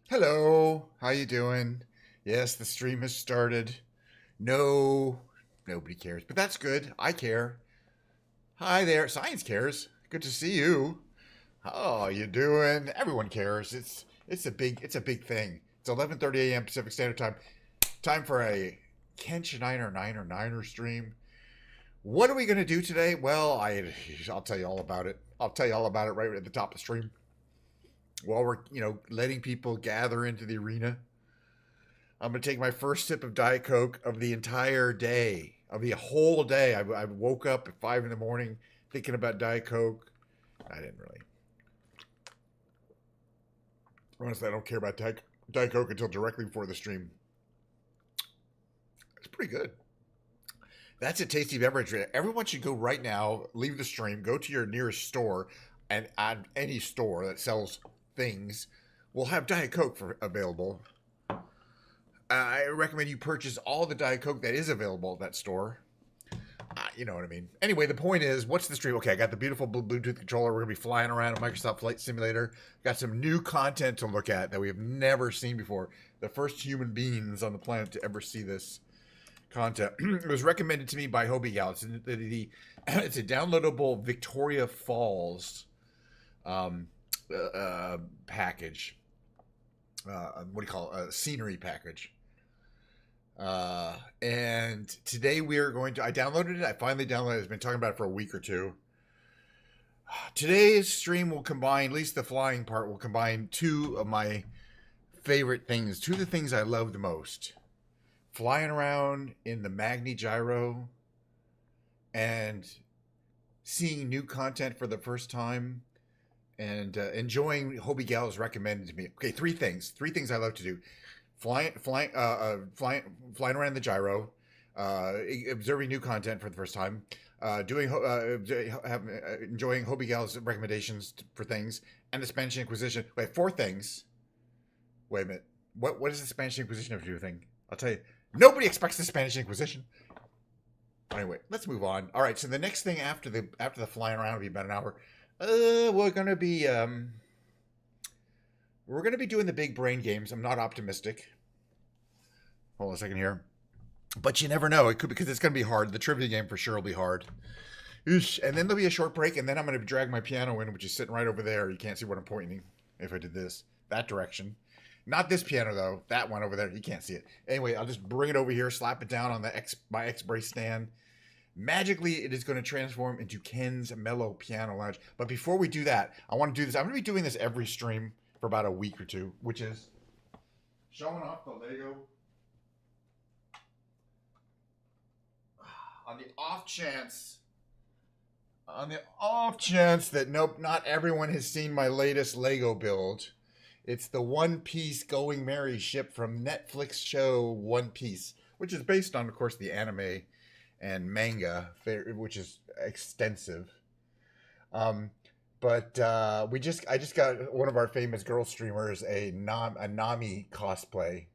Hello, how you doing? Yes, the stream has started. No, nobody cares, but that's good. I care. Hi there, science cares. Good to see you. How you doing? Everyone cares. It's a big thing. It's 11:30 a.m. Pacific Standard Time. Time for a Kench Niner stream. What are we gonna do today? Well, I'll tell you all about it. I'll tell you all about it right at the top of the stream. While we're letting people gather into the arena, I'm gonna take my first sip of Diet Coke of the entire day, of the whole day. I woke up at 5 in the morning thinking about Diet Coke. I didn't really. Honestly, I don't care about Diet Coke until directly before the stream. It's pretty good. That's a tasty beverage. Everyone should go right now, leave the stream, go to your nearest store, and at any store that sells things will have Diet Coke available. I recommend you purchase all the Diet Coke that is available at that store. You know what I mean. Anyway, the point is, what's the stream? Okay, I got the beautiful Bluetooth controller. We're going to be flying around a Microsoft Flight Simulator. Got some new content to look at that we have never seen before. The first human beings on the planet to ever see this content. It was recommended to me by Hobie Gal. It's a downloadable Victoria Falls package. What do you call it? A scenery package. And today we are going to, I downloaded it. I finally downloaded it. I've been talking about it for a week or two. Today's stream will combine, at least the flying part will combine two of my favorite things. Two of the things I love the most. Flying around in the Magni Gyro and seeing new content for the first time and enjoying Hobie Gal's recommended to me. Okay, three things I love to do: flying around the gyro, observing new content for the first time, enjoying Hobie Gal's recommendations for things, and the Spanish Inquisition. Wait, four things. Wait a minute. What does the Spanish Inquisition have to do with anything? I'll tell you. Nobody expects the Spanish Inquisition. Anyway, let's move on. All right, so the next thing after the flying around will be about an hour. We're gonna be doing the big brain games. I'm not optimistic. Hold on a second here, but you never know. It could, because it's gonna be hard. The trivia game for sure will be hard. Oosh. And then there'll be a short break, and then I'm gonna drag my piano in, which is sitting right over there. You can't see what I'm pointing. If I did this, that direction. Not this piano though. That one over there. You can't see it. Anyway, I'll just bring it over here, slap it down on my X-Brace stand. Magically, it is going to transform into Ken's Mellow Piano Lounge. But before we do that, I want to do this. I'm going to be doing this every stream for about a week or two, which is showing off the Lego. On the off chance that nope, not everyone has seen my latest Lego build. It's the One Piece Going Merry ship from Netflix show One Piece, which is based on, of course, the anime and manga, which is extensive. But I just got one of our famous girl streamers a Nami cosplay.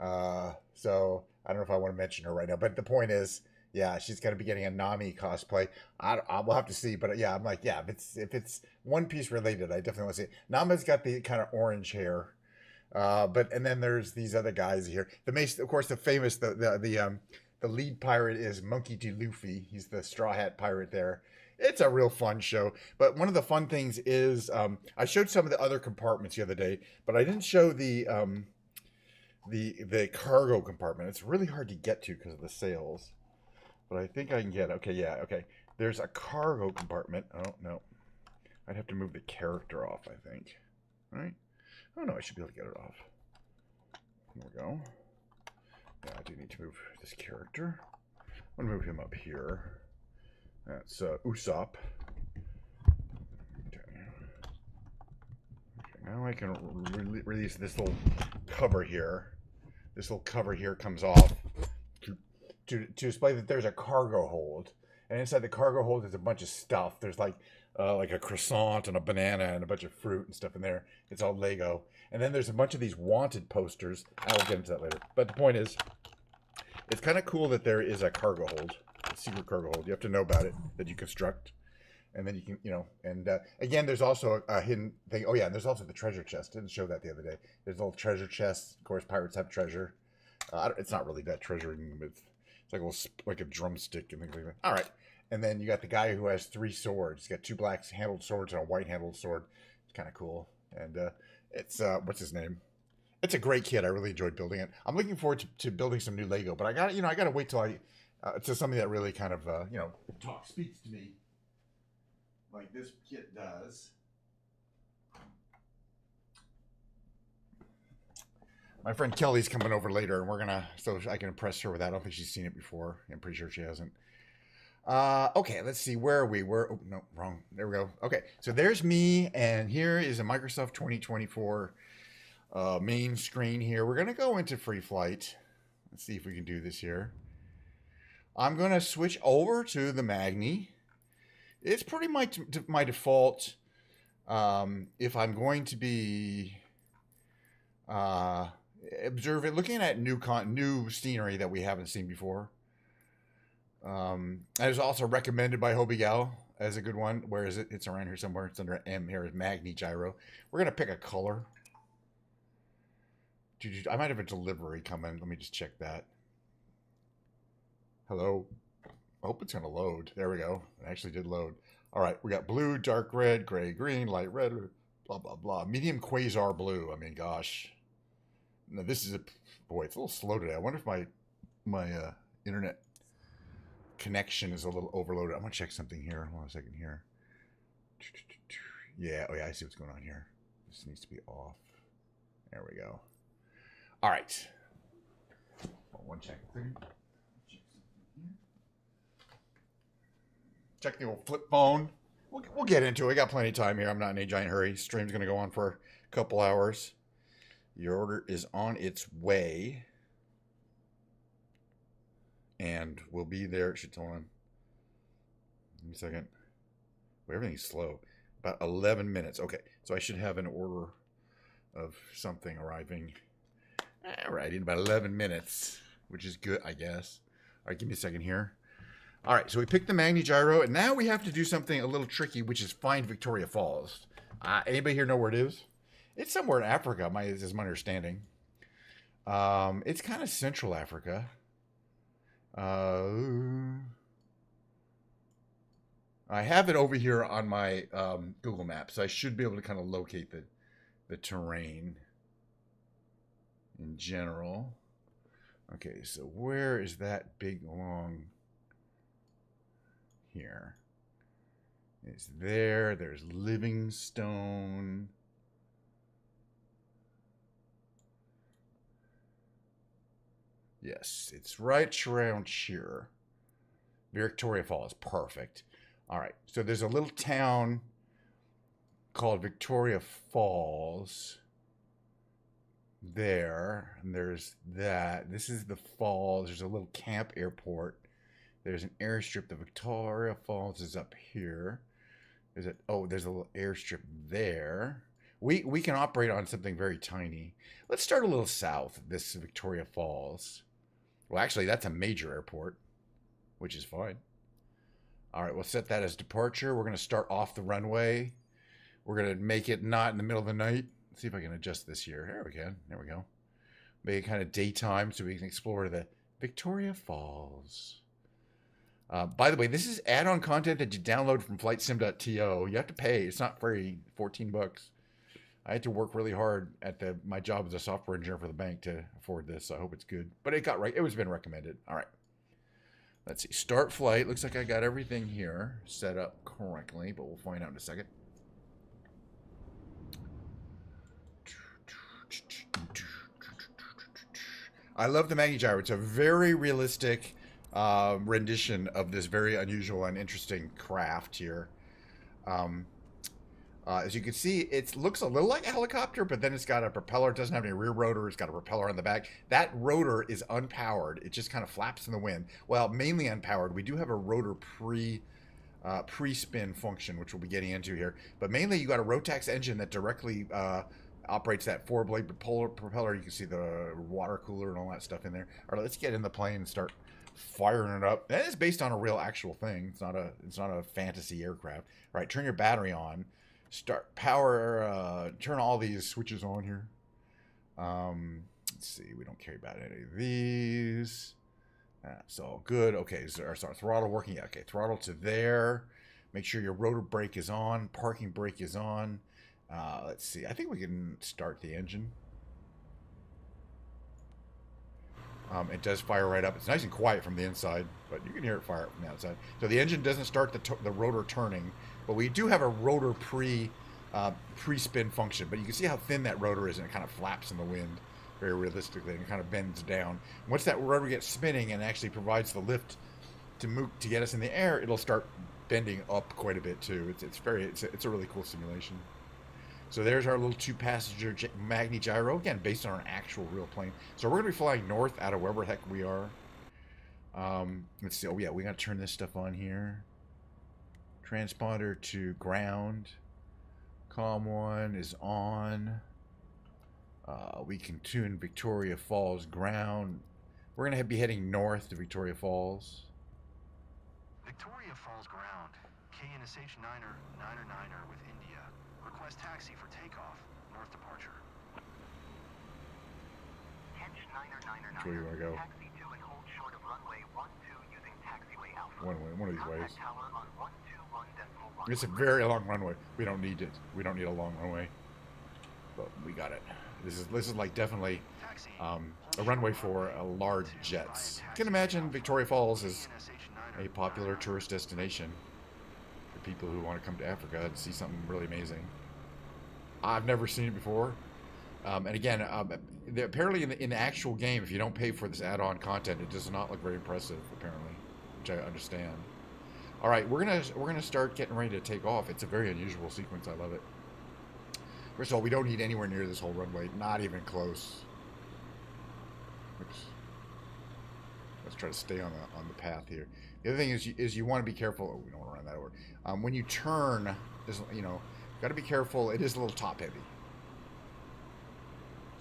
So I don't know if I want to mention her right now, but the point is, yeah, she's gonna be getting a Nami cosplay. I will have to see, but yeah, I'm like, yeah, if it's One Piece related, I definitely want to see it. Nami's got the kind of orange hair, and then there's these other guys here. Of course, the famous the lead pirate is Monkey D. Luffy. He's the Straw Hat Pirate there. It's a real fun show. But one of the fun things is I showed some of the other compartments the other day, but I didn't show the cargo compartment. It's really hard to get to because of the sails. But I think I can get it. Okay, yeah, okay. There's a cargo compartment. Oh, no. I'd have to move the character off, I think. All right? Oh, no, I should be able to get it off. There we go. Yeah, I do need to move this character. I'm going to move him up here. That's Usopp. Okay, now I can release this little cover here. This little cover here comes off to display that there's a cargo hold. And inside the cargo hold is a bunch of stuff. There's like a croissant and a banana and a bunch of fruit and stuff in there. It's all Lego. And then there's a bunch of these wanted posters. I will get into that later. But the point is, it's kind of cool that there is a cargo hold, a secret cargo hold. You have to know about it, that you construct. And then you can, and again, there's also a hidden thing. Oh yeah, and there's also the treasure chest. Didn't show that the other day. There's a little treasure chest. Of course, pirates have treasure. It's not really that treasuring, but it's like a little, like a drumstick and things like that. All right, and then you got the guy who has 3 swords. He's got 2 black handled swords and a white handled sword. It's kind of cool. And it's what's his name? It's a great kit. I really enjoyed building it. I'm looking forward to building some new Lego, but I got to wait till to something that really kind of speaks to me, like this kit does. My friend Kelly's coming over later, and so I can impress her with that. I don't think she's seen it before. I'm pretty sure she hasn't. Okay, let's see. Where are we? Oh, no, wrong. There we go. Okay, so there's me, and here is a Microsoft 2024 main screen here. We're going to go into free flight. Let's see if we can do this here. I'm going to switch over to the Magni. It's pretty much my default. If I'm going to be observing, looking at new scenery that we haven't seen before. It was also recommended by Hobie Gal as a good one. Where is it? It's around here somewhere. It's under M here. Is Magni Gyro. We're going to pick a color. I might have a delivery coming. Let me just check that. Hello. I hope it's going to load. There we go. It actually did load. All right. We got blue, dark red, gray, green, light red, blah, blah, blah. Medium quasar blue. I mean, gosh. No, this is boy, it's a little slow today. I wonder if my internet connection is a little overloaded. I'm going to check something here. Hold on a second here. Yeah. Oh, yeah. I see what's going on here. This needs to be off. There we go. All right. One check. Check the old flip phone. We'll get into it. We got plenty of time here. I'm not in a giant hurry. Stream's going to go on for a couple hours. Your order is on its way. And we'll be there. Hold on. Give me a second. Well, everything's slow. About 11 minutes. Okay. So I should have an order of something arriving. All right, in about 11 minutes, which is good, I guess. All right, give me a second here. All right, so we picked the Magni Gyro, and now we have to do something a little tricky, which is find Victoria Falls. Anybody here know where it is? It's somewhere in Africa, is my understanding. It's kind of Central Africa. I have it over here on my Google Maps, so I should be able to kind of locate the terrain in general. Okay, so where is that big long here? It's there. There's Livingstone. Yes, it's right around here. Victoria Falls, perfect. All right, so there's a little town called Victoria Falls there, and there's that. This is the falls. There's a little camp airport. There's an airstrip. The Victoria Falls is up here. Is it? Oh, there's a little airstrip there. We can operate on something very tiny. Let's start a little south. This Victoria Falls. Well, actually, that's a major airport, which is fine. All right, we'll set that as departure. We're going to start off the runway. We're going to make it not in the middle of the night. Let's see if I can adjust this here. There we go. There we go. Make it kind of daytime so we can explore the Victoria Falls. By the way, this is add-on content that you download from flightsim.to. You have to pay. It's not free. $14. I had to work really hard at my job as a software engineer for the bank to afford this. So I hope it's good. But it got right. It was been recommended. All right. Let's see. Start flight. Looks like I got everything here set up correctly, but we'll find out in a second. I love the Magni Gyro. It's a very realistic rendition of this very unusual and interesting craft here. As you can see, it looks a little like a helicopter, but then it's got a propeller. It doesn't have any rear rotor. It's got a propeller on the back. That rotor is unpowered. It just kind of flaps in the wind. Well, mainly unpowered. We do have a rotor pre-spin function, which we'll be getting into here. But mainly, you got a Rotax engine that directly operates that 4-blade propeller. You can see the water cooler and all that stuff in there. All right, let's get in the plane and start firing it up. That is based on a real actual thing. It's not a fantasy aircraft. All right, turn your battery on. Start power. Turn all these switches on here. Let's see. We don't care about any of these. That's all good. Okay, so our throttle working. Yeah, okay, throttle to there. Make sure your rotor brake is on. Parking brake is on. Let's see. I think we can start the engine. It does fire right up. It's nice and quiet from the inside, but you can hear it fire from the outside. So the engine doesn't start the rotor turning, but we do have a rotor pre-spin function. But you can see how thin that rotor is, and it kind of flaps in the wind very realistically, and it kind of bends down. Once that rotor gets spinning and actually provides the lift to move to get us in the air, it'll start bending up quite a bit too. It's a really cool simulation. So there's our little 2-passenger Magni gyro, again, based on an actual real plane. So we're going to be flying north out of wherever the heck we are. Let's see. Oh, yeah, we got to turn this stuff on here. Transponder to ground. Comm 1 is on. We can tune Victoria Falls ground. We're going to be heading north to Victoria Falls. Victoria Falls ground. KNSH 9er, 9er with India. Request taxi for takeoff. North departure. Where do you want to go? Taxi to and hold short of runway 12 using taxiway alpha. One of these ways. Contact tower on 121.1. It's a very long runway. We don't need it. We don't need a long runway, but we got it. This is like definitely a runway for large jets. You can imagine Victoria Falls is a popular tourist destination for people who want to come to Africa and see something really amazing. I've never seen it before. And again, apparently in the actual game, if you don't pay for this add-on content, it does not look very impressive, apparently, which I understand. All right, we're gonna start getting ready to take off. It's a very unusual sequence. I love it. First of all, we don't need anywhere near this whole runway, not even close. Oops. Let's try to stay on the path here. The other thing is you want to be careful. Oh, we don't want to run that over. When you turn, got to be careful. It is a little top heavy.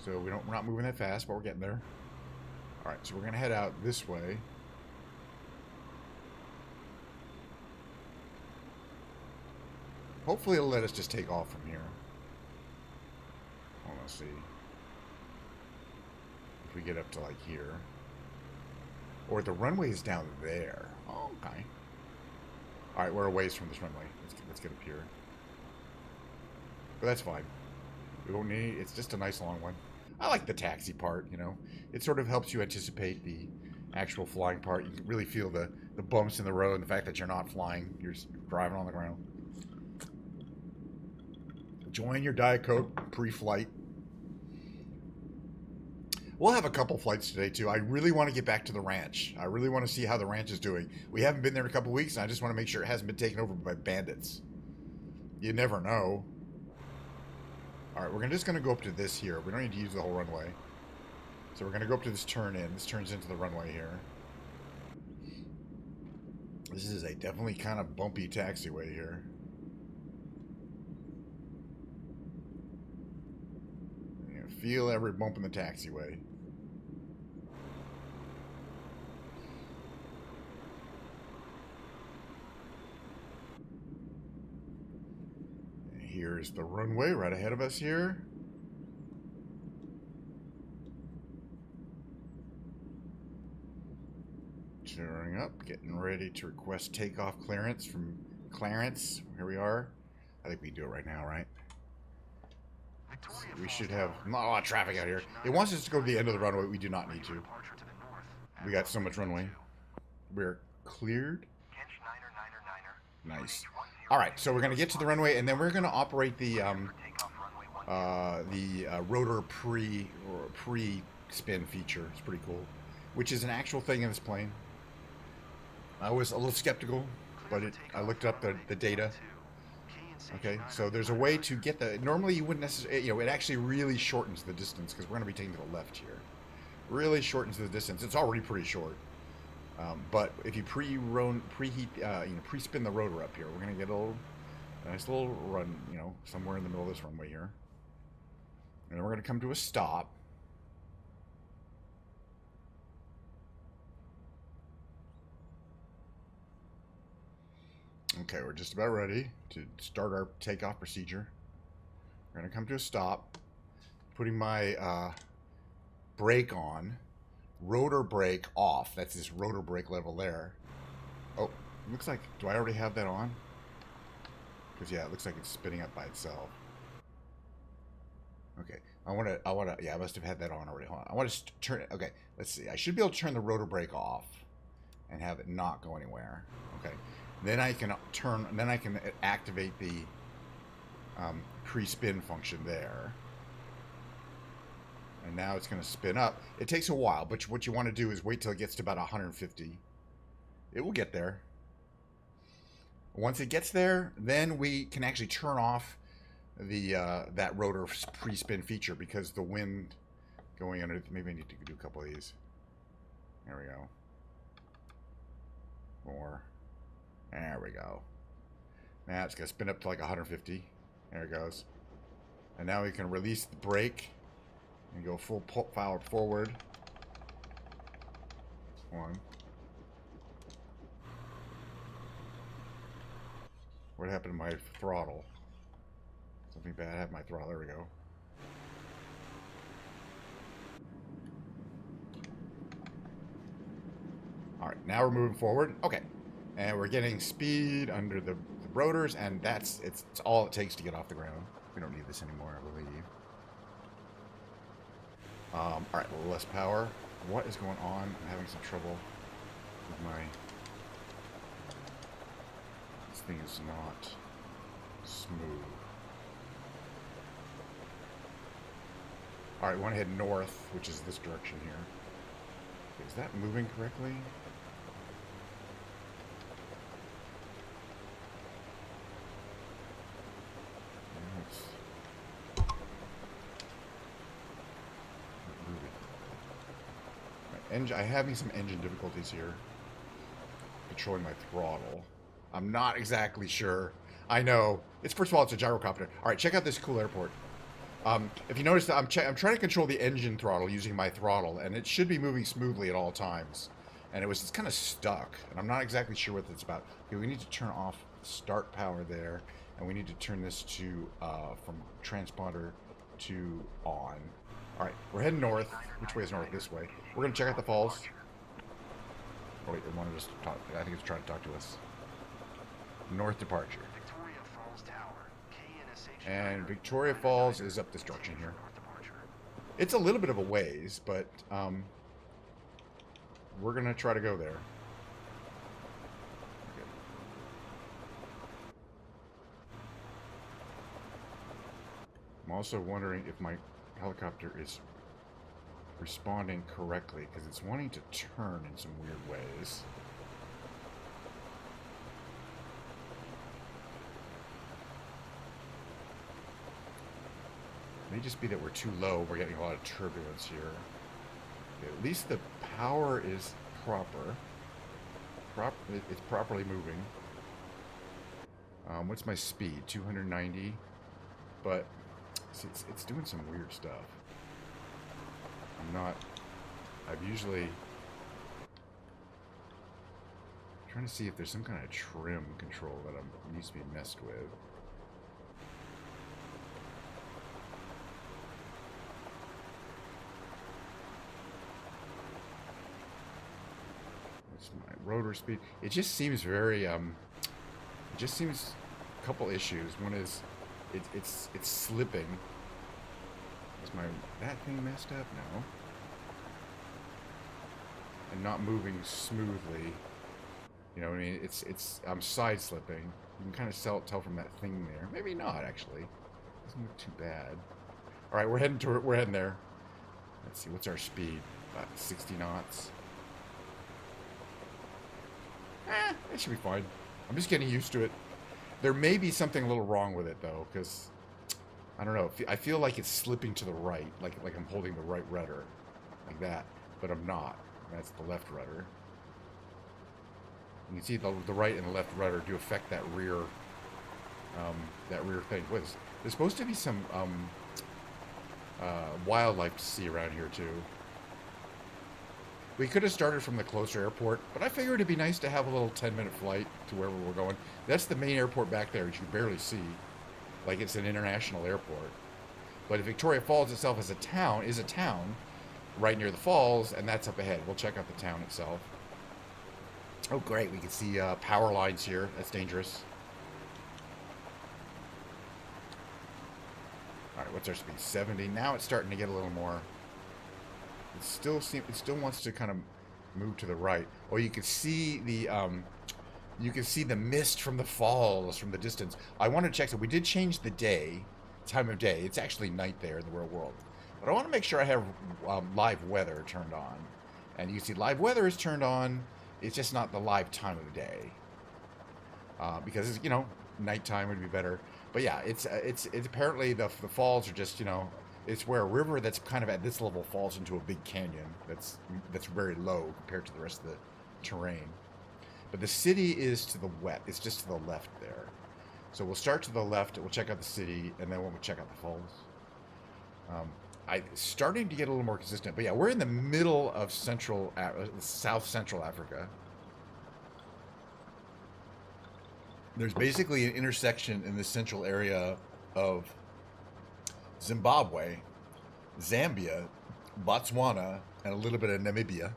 So we're not moving that fast, but we're getting there. All right, so we're gonna head out this way. Hopefully it'll let us just take off from here. Let's see if we get up to like here, or the runway is down there. Oh, okay. All right, we're a ways from this runway. Let's get up here, but that's fine. We don't need. It's just a nice long one. I like the taxi part, It sort of helps you anticipate the actual flying part. You can really feel the bumps in the road and the fact that you're not flying. You're just driving on the ground. Join your Diet Coke pre-flight. We'll have a couple flights today, too. I really want to get back to the ranch. I really want to see how the ranch is doing. We haven't been there in a couple weeks, and I just want to make sure it hasn't been taken over by bandits. You never know. All right, we're just going to go up to this here. We don't need to use the whole runway. So we're going to go up to this turn-in. This turns into the runway here. This is a definitely kind of bumpy taxiway here. You feel every bump in the taxiway. Here's the runway right ahead of us here. Turning up, getting ready to request takeoff clearance from Clarence. Here we are. I think we can do it right now, right? We should have not a lot of traffic out here. It wants us to go to the end of the runway. We do not need to. We got so much runway. We're cleared. Nice. All right, so we're going to get to the runway, and then we're going to operate the rotor pre-spin feature. It's pretty cool, which is an actual thing in this plane. I was a little skeptical, but I looked up the data. Okay, so there's a way to get the. Normally, you wouldn't necessarily. It actually really shortens the distance because we're going to be taking to the left here. Really shortens the distance. It's already pretty short. But if you pre-spin the rotor up here, we're going to get a nice little run, somewhere in the middle of this runway here. And then we're going to come to a stop. Okay, we're just about ready to start our takeoff procedure. We're gonna come to a stop. Putting my brake on. Rotor brake off. That's this rotor brake level there. Oh, looks like, do I already have that on? Because yeah, it looks like it's spinning up by itself. Okay, yeah, I must have had that on already. Hold on. I want to turn it, okay, let's see. I should be able to turn the rotor brake off and have it not go anywhere. Okay, then I can activate the pre-spin function there. And now it's going to spin up. It takes a while, but what you want to do is wait till it gets to about 150. It will get there. Once it gets there, then we can actually turn off the that rotor pre-spin feature because the wind going under. Maybe I need to do a couple of these. There we go. More. There we go. Now it's going to spin up to like 150. There it goes. And now we can release the brake and go full power forward. One. What happened to my throttle? Something bad happened to my throttle. There we go. Alright, now we're moving forward. Okay. And we're getting speed under the rotors, and it's all it takes to get off the ground. We don't need this anymore, I believe. Alright, a little less power. What is going on? I'm having some trouble with my... This thing is not smooth. Alright, we want to head north, which is this direction here. Okay, is that moving correctly? I'm having some engine difficulties here. Controlling my throttle. I'm not exactly sure. I know. First of all, it's a gyrocopter. Alright, check out this cool airport. If you notice, I'm trying to control the engine throttle using my throttle, and it should be moving smoothly at all times. And it's kind of stuck, and I'm not exactly sure what it's about. Okay, we need to turn off start power there, and we need to turn this to from transponder to on. Alright, we're heading north. Which way is north? This way. We're going to check out the falls. Oh wait, it wanted us to talk. I think it's trying to talk to us. North departure. Victoria Falls Tower. And Victoria Falls is up this direction here. It's a little bit of a ways, but we're going to try to go there. Okay. I'm also wondering if my helicopter is responding correctly because it's wanting to turn in some weird ways. It may just be that we're too low. We're getting a lot of turbulence here. Okay, at least the power is proper. It's properly moving. What's my speed? 290. But it's doing some weird stuff. I've usually trying to see if there's some kind of trim control that needs to be messed with. It's my rotor speed. It just seems very it just seems a couple issues. One is it's slipping. Is that thing messed up? No. And not moving smoothly. You know what I mean? I'm side slipping. You can kind of tell from that thing there. Maybe not actually. Doesn't look too bad. All right, we're heading there. Let's see, what's our speed? About 60 knots. It should be fine. I'm just getting used to it. There may be something a little wrong with it though, because I don't know. I feel like it's slipping to the right, like I'm holding the right rudder, like that, but I'm not. That's the left rudder. You can see the right and the left rudder do affect that rear thing. There's supposed to be some wildlife to see around here too. We could have started from the closer airport, but I figured it'd be nice to have a little 10-minute flight to wherever we're going. That's the main airport back there, which you barely see, like it's an international airport. But Victoria Falls itself is a town right near the falls, and that's up ahead. We'll check out the town itself. Oh, great. We can see power lines here. That's dangerous. All right, what's our speed? 70. Now it's starting to get a little more. It still wants to kind of move to the right. Oh, you can see the mist from the falls from the distance. I want to check that we did change the time of day. It's actually night there in the real world. But I want to make sure I have live weather turned on. And you can see live weather is turned on. It's just not the live time of the day. Because it's, nighttime would be better. But yeah, it's apparently the falls are just, it's where a river that's kind of at this level falls into a big canyon that's very low compared to the rest of the terrain. But the city is to the west. It's just to the left there. So we'll start to the left. We'll check out the city, and then we'll check out the falls. Starting to get a little more consistent. But yeah, we're in the middle of South Central Africa. There's basically an intersection in the central area of Zimbabwe, Zambia, Botswana, and a little bit of Namibia.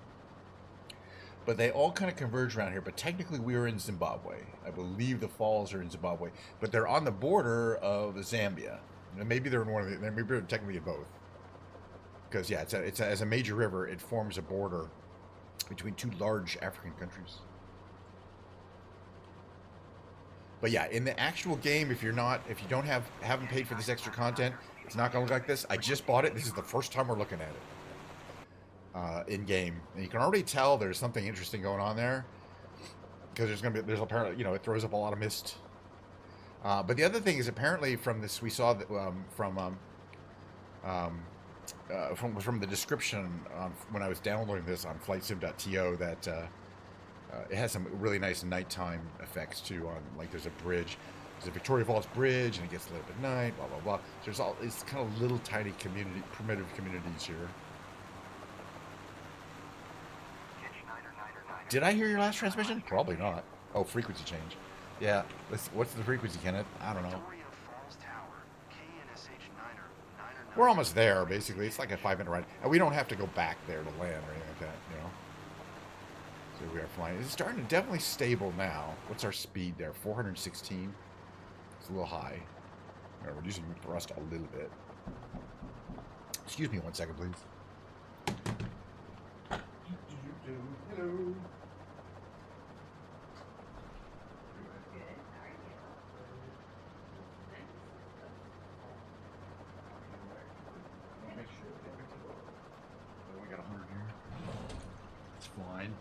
But they all kind of converge around here. But technically, we are in Zimbabwe. I believe the falls are in Zimbabwe. But they're on the border of Zambia. And maybe they're in one of the. Maybe they're technically in both. Because yeah, as a major river, it forms a border between two large African countries. But yeah, in the actual game, if you haven't paid for this extra content, it's not going to look like this. I just bought it. This is the first time we're looking at it in game, and you can already tell there's something interesting going on there because there's apparently it throws up a lot of mist. But the other thing is apparently from this we saw that from the description when I was downloading this on flightsim.to that. It has some really nice nighttime effects too. Like there's a bridge, there's a Victoria Falls bridge, and it gets lit up at night. Blah blah blah. So it's kind of little tiny primitive communities here. Did I hear your last transmission? Probably not. Oh, frequency change. Yeah. What's the frequency, Kenneth? I don't know. We're almost there, basically. It's like a 5-minute ride, and we don't have to go back there to land or anything like that, So we are flying. It's starting to definitely stable now. What's our speed there? 416. It's a little high. We're reducing thrust a little bit. Excuse me 1 second, please. Hello. We got 100 here. It's fine.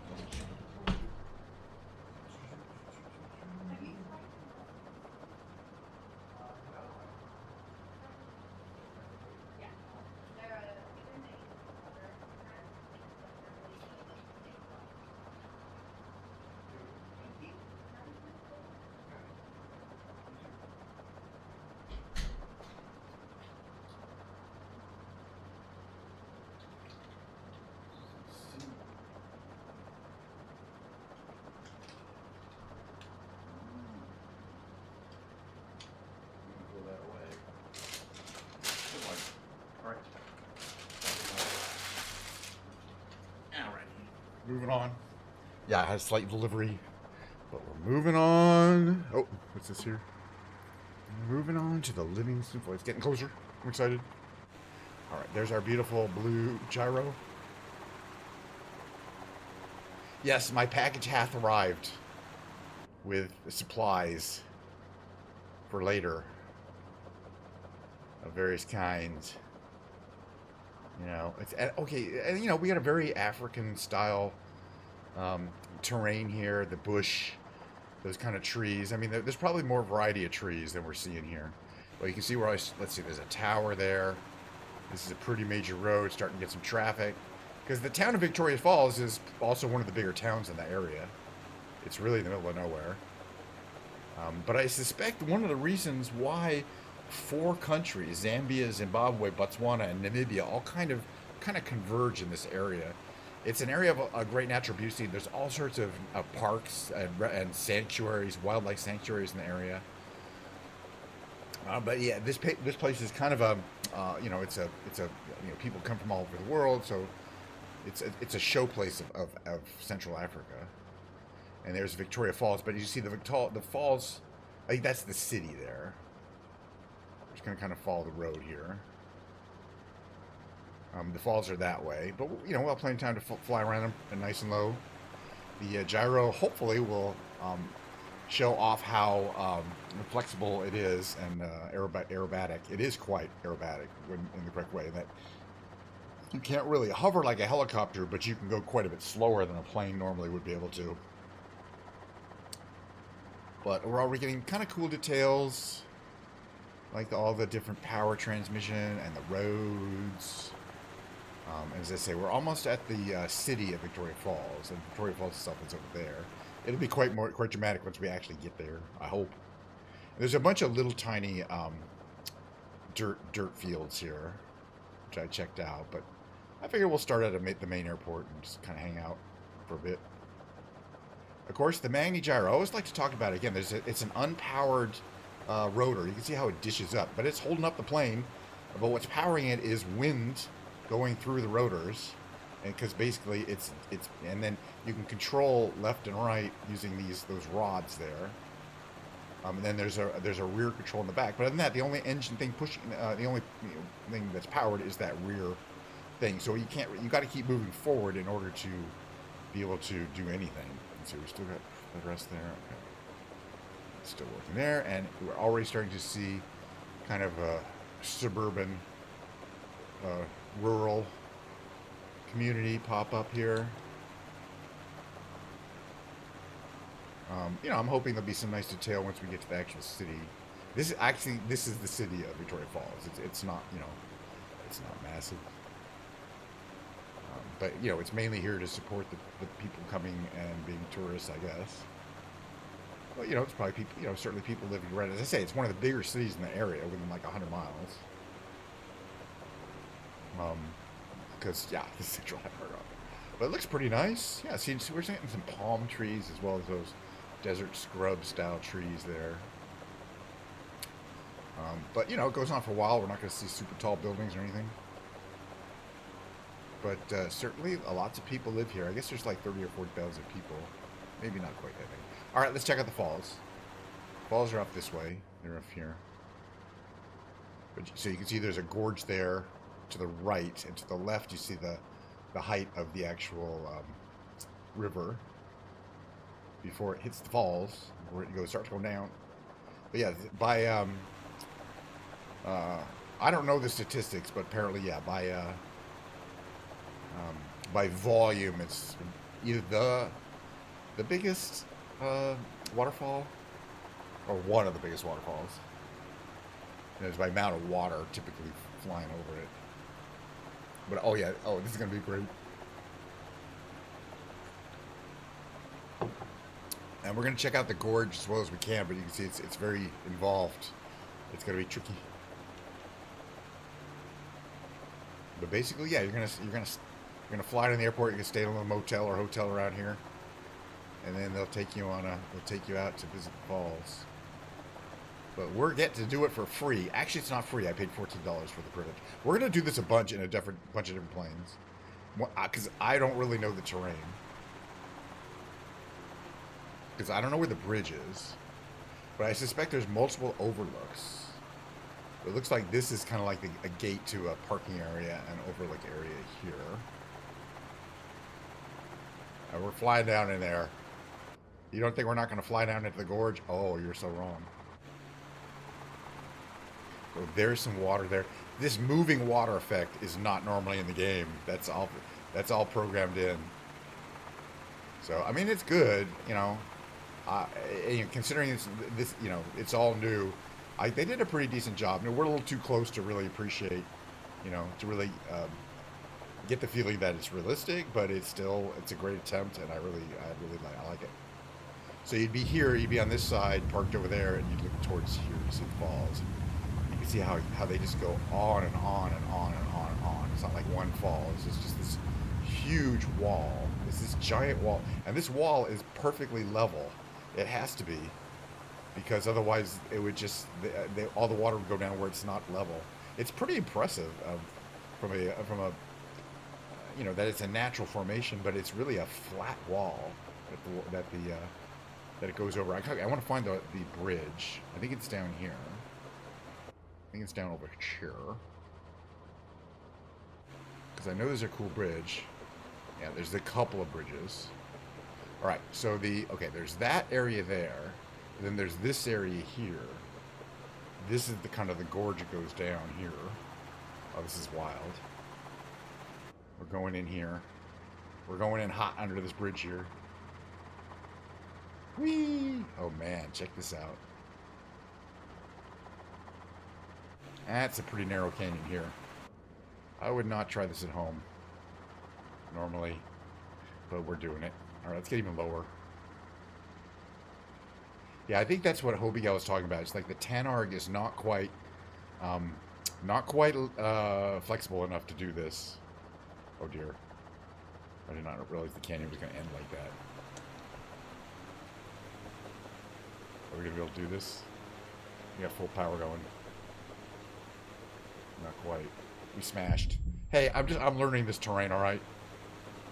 Moving on. Yeah, I had a slight delivery, but we're moving on. Oh, what's this here? Moving on to the Livingston Falls. It's getting closer. I'm excited. All right, there's our beautiful blue gyro. Yes, my package hath arrived with supplies for later of various kinds. It's okay, and we got a very African style terrain here. The bush, those kind of trees. I mean, there's probably more variety of trees than we're seeing here. Well, you can see let's see, there's a tower there. This is a pretty major road, starting to get some traffic. Because the town of Victoria Falls is also one of the bigger towns in the area. It's really in the middle of nowhere. But I suspect one of the reasons why 4 countries, Zambia, Zimbabwe, Botswana, and Namibia, all kind of converge in this area, It's an area of a great natural beauty. There's all sorts of parks and sanctuaries, wildlife sanctuaries in the area. But yeah, this place is kind of a, it's a people come from all over the world, so it's a show place of Central Africa. And there's Victoria Falls, but you see the falls. I think that's the city there. We're just gonna kind of follow the road here. The falls are that way, but we'll have plenty of time to fly around them and nice and low. The gyro hopefully will show off how flexible it is and aerobatic. It is quite aerobatic when in the correct way. That you can't really hover like a helicopter, but you can go quite a bit slower than a plane normally would be able to. But we're already getting kind of cool details, like all the different power transmission and the roads. As I say, we're almost at the city of Victoria Falls, and Victoria Falls itself is over there. It'll be quite dramatic once we actually get there, I hope. There's a bunch of little tiny dirt fields here, which I checked out, but I figure we'll start at the main airport and just kind of hang out for a bit. Of course, the Magni gyro, I always like to talk about it again. It's an unpowered rotor. You can see how it dishes up, but it's holding up the plane. But what's powering it is wind going through the rotors, and because basically it's and then you can control left and right using those rods there. And then there's a rear control in the back. But other than that, the only engine thing pushing, the only thing that's powered is that rear thing. So you got to keep moving forward in order to be able to do anything. So we still got the rest there. Okay. Still working there, and we're already starting to see kind of a suburban, rural community pop up here. I'm hoping there'll be some nice detail once we get to the actual city. This is the city of Victoria Falls. It's not, it's not massive. But it's mainly here to support the people coming and being tourists, I guess. Well, it's probably people, certainly people living right. As I say, it's one of the bigger cities in the area, within like 100 miles. Because it's Central Africa. But it looks pretty nice. Yeah, see, we're seeing some palm trees as well as those desert scrub style trees there. But it goes on for a while. We're not going to see super tall buildings or anything. But certainly lots of people live here. I guess there's like 30 or 40,000 people. Maybe not quite that many. All right, let's check out the falls. Falls are up this way. They're up here. But, so you can see there's a gorge there to the right, and to the left you see the height of the actual river before it hits the falls, where it starts going down. But yeah, I don't know the statistics, but apparently, yeah, by volume, it's either the biggest waterfall or one of the biggest waterfalls. And it's by amount of water typically flying over it. But this is gonna be great. And we're gonna check out the gorge as well as we can, but you can see it's very involved. It's gonna be tricky. But basically, yeah, you're gonna fly to the airport. You're gonna stay in a little motel or hotel around here, and then they'll take you out to visit the falls. But we're getting to do it for free. Actually, it's not free. I paid $14 for the privilege. We're gonna do this a bunch in a bunch of different planes, because I don't really know the terrain. Because I don't know where the bridge is, but I suspect there's multiple overlooks. It looks like this is kind of like a gate to a parking area and overlook area here. And we're flying down in there. You don't think we're not going to fly down into the gorge? Oh, you're so wrong. Oh, there's some water there. This moving water effect is not normally in the game. That's all programmed in. So I mean, it's good, considering this, it's all new. They did a pretty decent job. We're a little too close to really appreciate, to really get the feeling that it's realistic, but it's a great attempt, and I really like it. So you'd be on this side, parked over there, and you'd look towards here to see the falls. You can see how they just go on and on and on and on and on. It's not like one fall. It's just this huge wall. It's this giant wall. And this wall is perfectly level. It has to be. Because otherwise it would just, all the water would go down where it's not level. It's pretty impressive from a you know, that it's a natural formation, but it's really a flat wall that it goes over. I want to find the bridge. I think it's down here. I think it's down over here. Because I know there's a cool bridge. Yeah, there's a couple of bridges. All right, so there's that area there. And then there's this area here. This is the kind of the gorge that goes down here. Oh, this is wild. We're going in here. We're going in hot under this bridge here. Whee! Oh man, check this out. That's a pretty narrow canyon here. I would not try this at home normally, but we're doing it. All right, let's get even lower. Yeah, I think that's what Hobigal was talking about. It's like the Tanarg is not quite flexible enough to do this. Oh dear. I did not realize the canyon was going to end like that. Are we going to be able to do this? We got full power going. Not quite. We smashed. Hey, I'm learning this terrain, alright?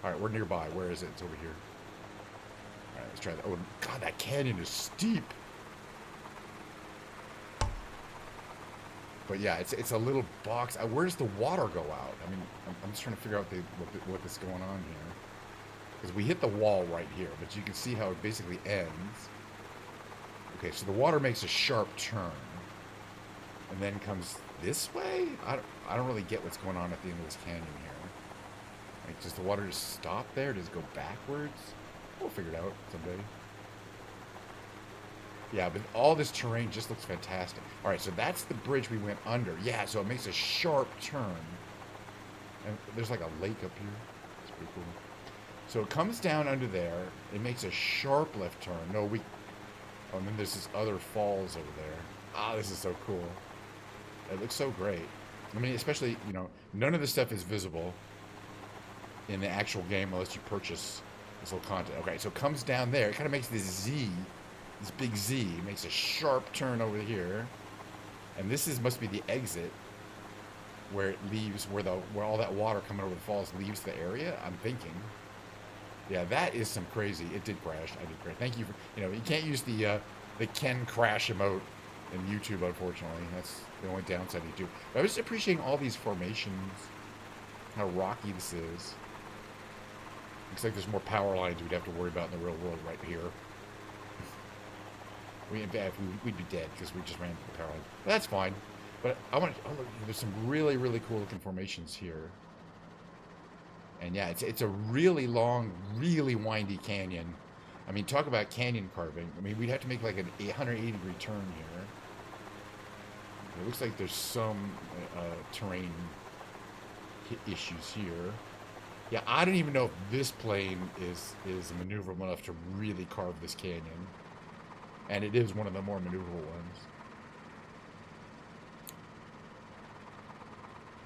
Alright, we're nearby. Where is it? It's over here. Alright, let's try that. Oh, God, that canyon is steep. But yeah, it's a little box. Where does the water go out? I mean, I'm just trying to figure out what's going on here. Because we hit the wall right here, but you can see how it basically ends. Okay, so the water makes a sharp turn. And then comes this way? I don't really get what's going on at the end of this canyon here. Like, does the water just stop there? Does it go backwards? We'll figure it out someday. Yeah, but all this terrain just looks fantastic. All right, so that's the bridge we went under. Yeah, so it makes a sharp turn. And there's like a lake up here. It's pretty cool. So it comes down under there. It makes a sharp left turn. Oh, and then there's this other falls over there. Ah, this is so cool. It looks so great. I mean, especially, you know, none of this stuff is visible in the actual game unless you purchase this little content. Okay, so it comes down there. It kind of makes this Z, this big Z, makes a sharp turn over here. And this must be the exit where it leaves, where all that water coming over the falls leaves the area, I'm thinking. Yeah, that is some crazy. It did crash. I did crash. Thank you for, you know, you can't use the Ken crash emote in YouTube, unfortunately. That's the only downside of YouTube. But I was just appreciating all these formations, how rocky this is. Looks like there's more power lines we'd have to worry about in the real world right here. We'd be dead because we just ran into the power line. But that's fine. But there's some really, really cool looking formations here. And yeah, it's a really long, really windy canyon. I mean, talk about canyon carving. I mean, we'd have to make like an 180-degree turn here. It looks like there's some terrain issues here. Yeah, I don't even know if this plane is maneuverable enough to really carve this canyon. And it is one of the more maneuverable ones.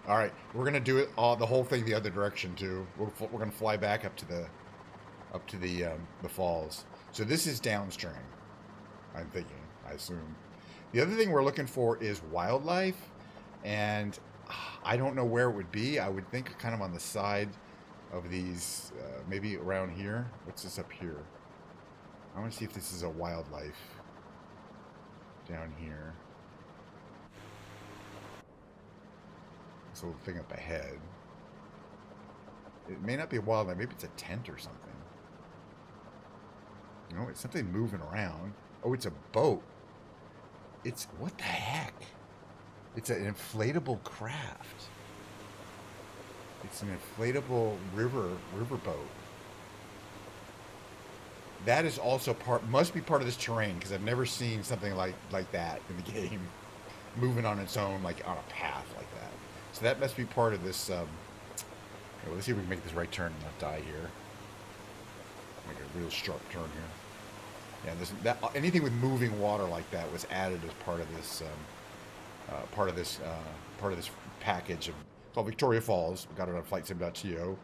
All right, we're gonna do it the whole thing the other direction too. We're gonna fly back up to the falls. So this is downstream. I'm thinking. I assume. The other thing we're looking for is wildlife, and I don't know where it would be. I would think kind of on the side of these, maybe around here. What's this up here? I want to see if this is a wildlife down here. This little thing up ahead. It may not be a wildlife. Maybe it's a tent or something. You know, it's something moving around. Oh, it's a boat. It's, what the heck? It's an inflatable craft. It's an inflatable riverboat. That is also must be part of this terrain, because I've never seen something like that in the game, moving on its own, like on a path like that. So that must be part of this. Okay, well, let's see if we can make this right turn and not die here. Make a real sharp turn here. Yeah, anything with moving water like that was added as part of this. Part of this package of. It's called Victoria Falls. We got it on FlightSim.to.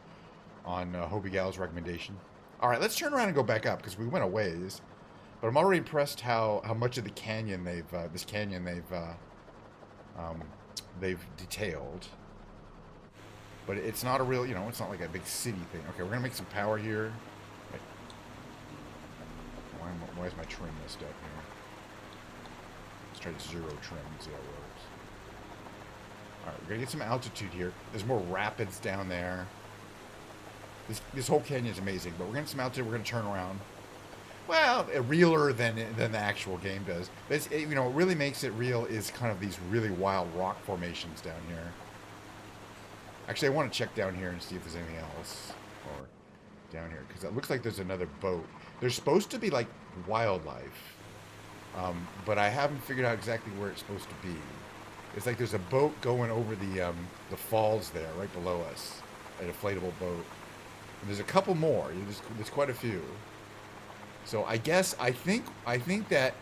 on Hobie Gal's recommendation. All right, let's turn around and go back up because we went a ways. But I'm already impressed how much of the canyon they've detailed. But it's not a real, it's not like a big city thing. Okay, we're gonna make some power here. Wait. Why is my trim messed up here? Let's try to zero trim and see how it works. All right, we're gonna get some altitude here. There's more rapids down there. This whole canyon is amazing, but we're gonna get some altitude. We're gonna turn around. Well, realer than the actual game does. But what really makes it real is kind of these really wild rock formations down here. Actually, I want to check down here and see if there's anything else or down here because it looks like there's another boat. There's supposed to be like wildlife, but I haven't figured out exactly where it's supposed to be. It's like there's a boat going over the falls there, right below us, an inflatable boat. And there's a couple more. There's quite a few. So I think that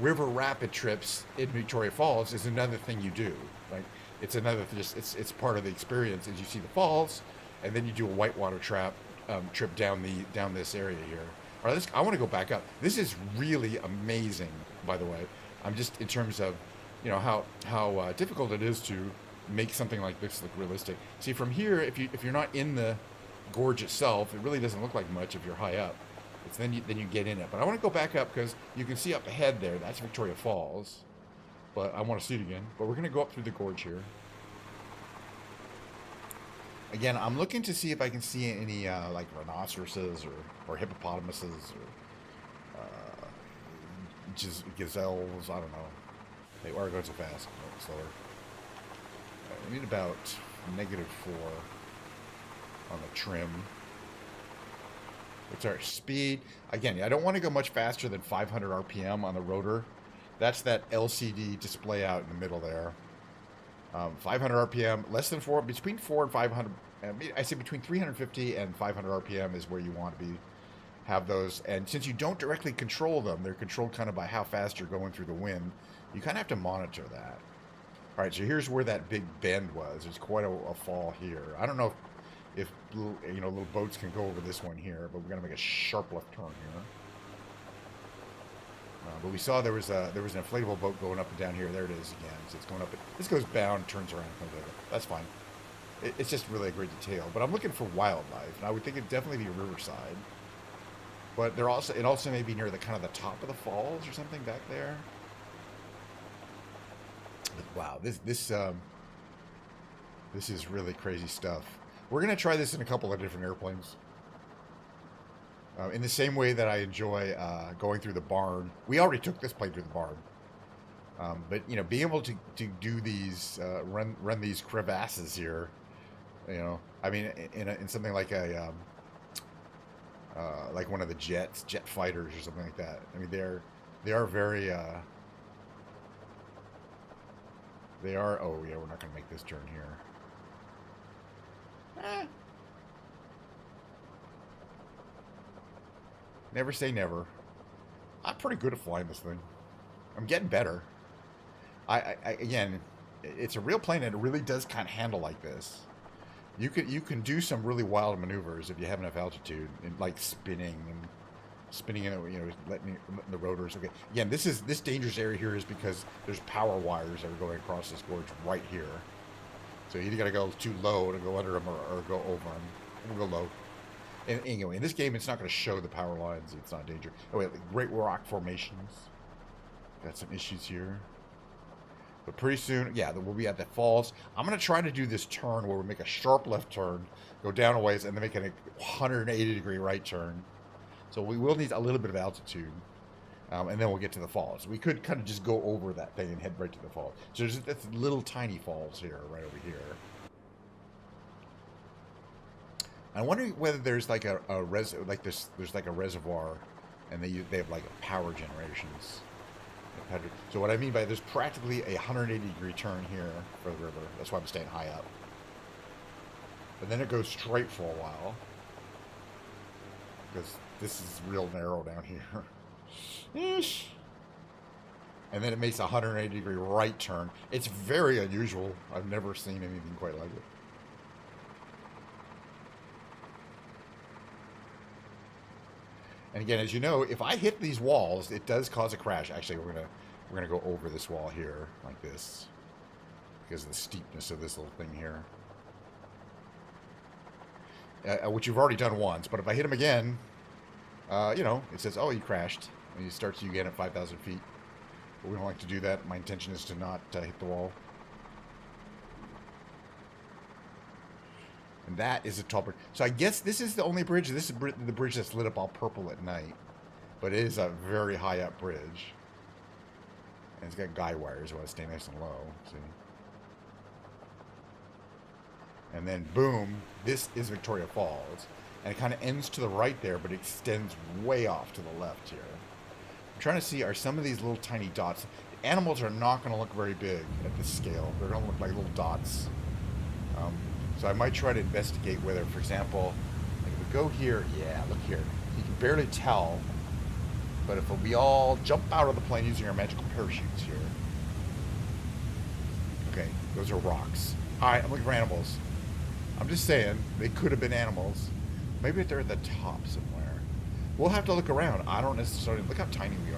river rapid trips in Victoria Falls is another thing you do. Like it's another it's part of the experience as you see the falls, and then you do a whitewater trip down this area here. All right, I want to go back up. This is really amazing, by the way. I'm just in terms of how difficult it is to make something like this look realistic. See, from here, if you're not in the gorge itself, it really doesn't look like much if you're high up. It's then you get in it. But I want to go back up because you can see up ahead there. That's Victoria Falls. But I want to see it again. But we're going to go up through the gorge here. Again, I'm looking to see if I can see any like rhinoceroses or hippopotamuses or just gazelles. I don't know. They are going so fast. Slower. We need about -4 on the trim. What's our speed? Again, I don't want to go much faster than 500 RPM on the rotor. That's that LCD display out in the middle there. 500 RPM, less than 4, between 4 and 500. I say between 350 and 500 RPM is where you want to have those. And since you don't directly control them, they're controlled kind of by how fast you're going through the wind. You kind of have to monitor that. All right, so here's where that big bend was. There's quite a fall here. I don't know if little boats can go over this one here, but we're gonna make a sharp left turn here. But we saw there was an inflatable boat going up and down here. There it is again. So it's going up. This goes bound, turns around, comes over. That's fine. It's just really a great detail. But I'm looking for wildlife, and I would think it'd definitely be a riverside. But it also may be near the kind of the top of the falls or something back there. But wow, this is really crazy stuff. We're going to try this in a couple of different airplanes. In the same way that I enjoy going through the barn. We already took this plane through the barn. But, being able to do these, run these crevasses here, I mean, in something like like one of the jet fighters or something like that. I mean, they are very, oh yeah, we're not going to make this turn here. Never say never. I'm pretty good at flying this thing. I'm getting better. Again, it's a real plane and it really does kind of handle like this. You can do some really wild maneuvers if you have enough altitude, and like spinning in, letting the rotors. Okay, again, this dangerous area here is because there's power wires that are going across this gorge right here. So you either got to go too low to go under them or go over them. We'll go low. And anyway, in this game, it's not going to show the power lines. It's not danger. Oh, wait, great rock formations. Got some issues here. But pretty soon, yeah, we'll be at the falls. I'm going to try to do this turn where we make a sharp left turn, go down a ways, and then make a 180-degree right turn. So we will need a little bit of altitude. And then we'll get to the falls. We could kind of just go over that thing and head right to the falls. So there's little tiny falls here, right over here. I'm wondering whether there's like there's like a reservoir, and they have like power generations. So what I mean by there's practically a 180-degree turn here for the river. That's why I'm staying high up. And then it goes straight for a while, because this is real narrow down here. Eesh. And then it makes a 180-degree right turn. It's very unusual. I've never seen anything quite like it. And again, as you know, if I hit these walls, it does cause a crash. Actually, we're gonna go over this wall here like this because of the steepness of this little thing here. Which you've already done once, but if I hit him again, you know, it says, oh, you crashed. And it starts you again at 5,000 feet. But we don't like to do that. My intention is to not hit the wall. And that is a tall bridge. So I guess this is the only bridge. This is the bridge that's lit up all purple at night. But it is a very high up bridge. And it's got guy wires. You want to stay nice and low. See? And then, boom, this is Victoria Falls. And it kind of ends to the right there, but it extends way off to the left here. I'm trying to see, are some of these little tiny dots... Animals are not going to look very big at this scale. They're going to look like little dots. So I might try to investigate whether, for example, like if we go here... Yeah, look here. You can barely tell. But if we all jump out of the plane using our magical parachutes here... Okay, those are rocks. Alright, I'm looking for animals. I'm just saying, they could have been animals. Maybe they're at the top somewhere. We'll have to look around. I don't necessarily... Look how tiny we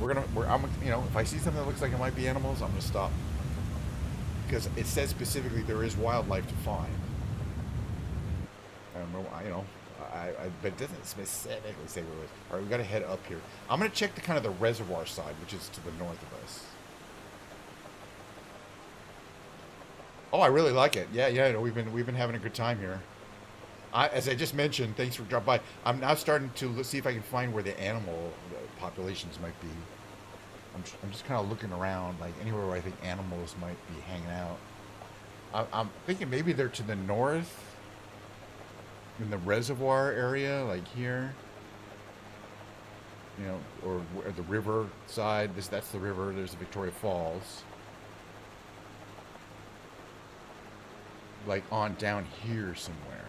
are. You know, if I see something that looks like it might be animals, I'm going to stop. Because it says specifically there is wildlife to find. I don't know, you know, but it doesn't specifically say where it is. All right, we got to head up here. I'm going to check the kind of the reservoir side, which is to the north of us. Oh, I really like it. Yeah, you know, we've been having a good time here. As I just mentioned, thanks for dropping by. I'm now starting to see if I can find where the animal populations might be. I'm just kind of looking around, like anywhere where I think animals might be hanging out. I'm thinking maybe they're to the north, in the reservoir area, like here. You know, or the river side. That's the river. There's the Victoria Falls. Like on down here somewhere.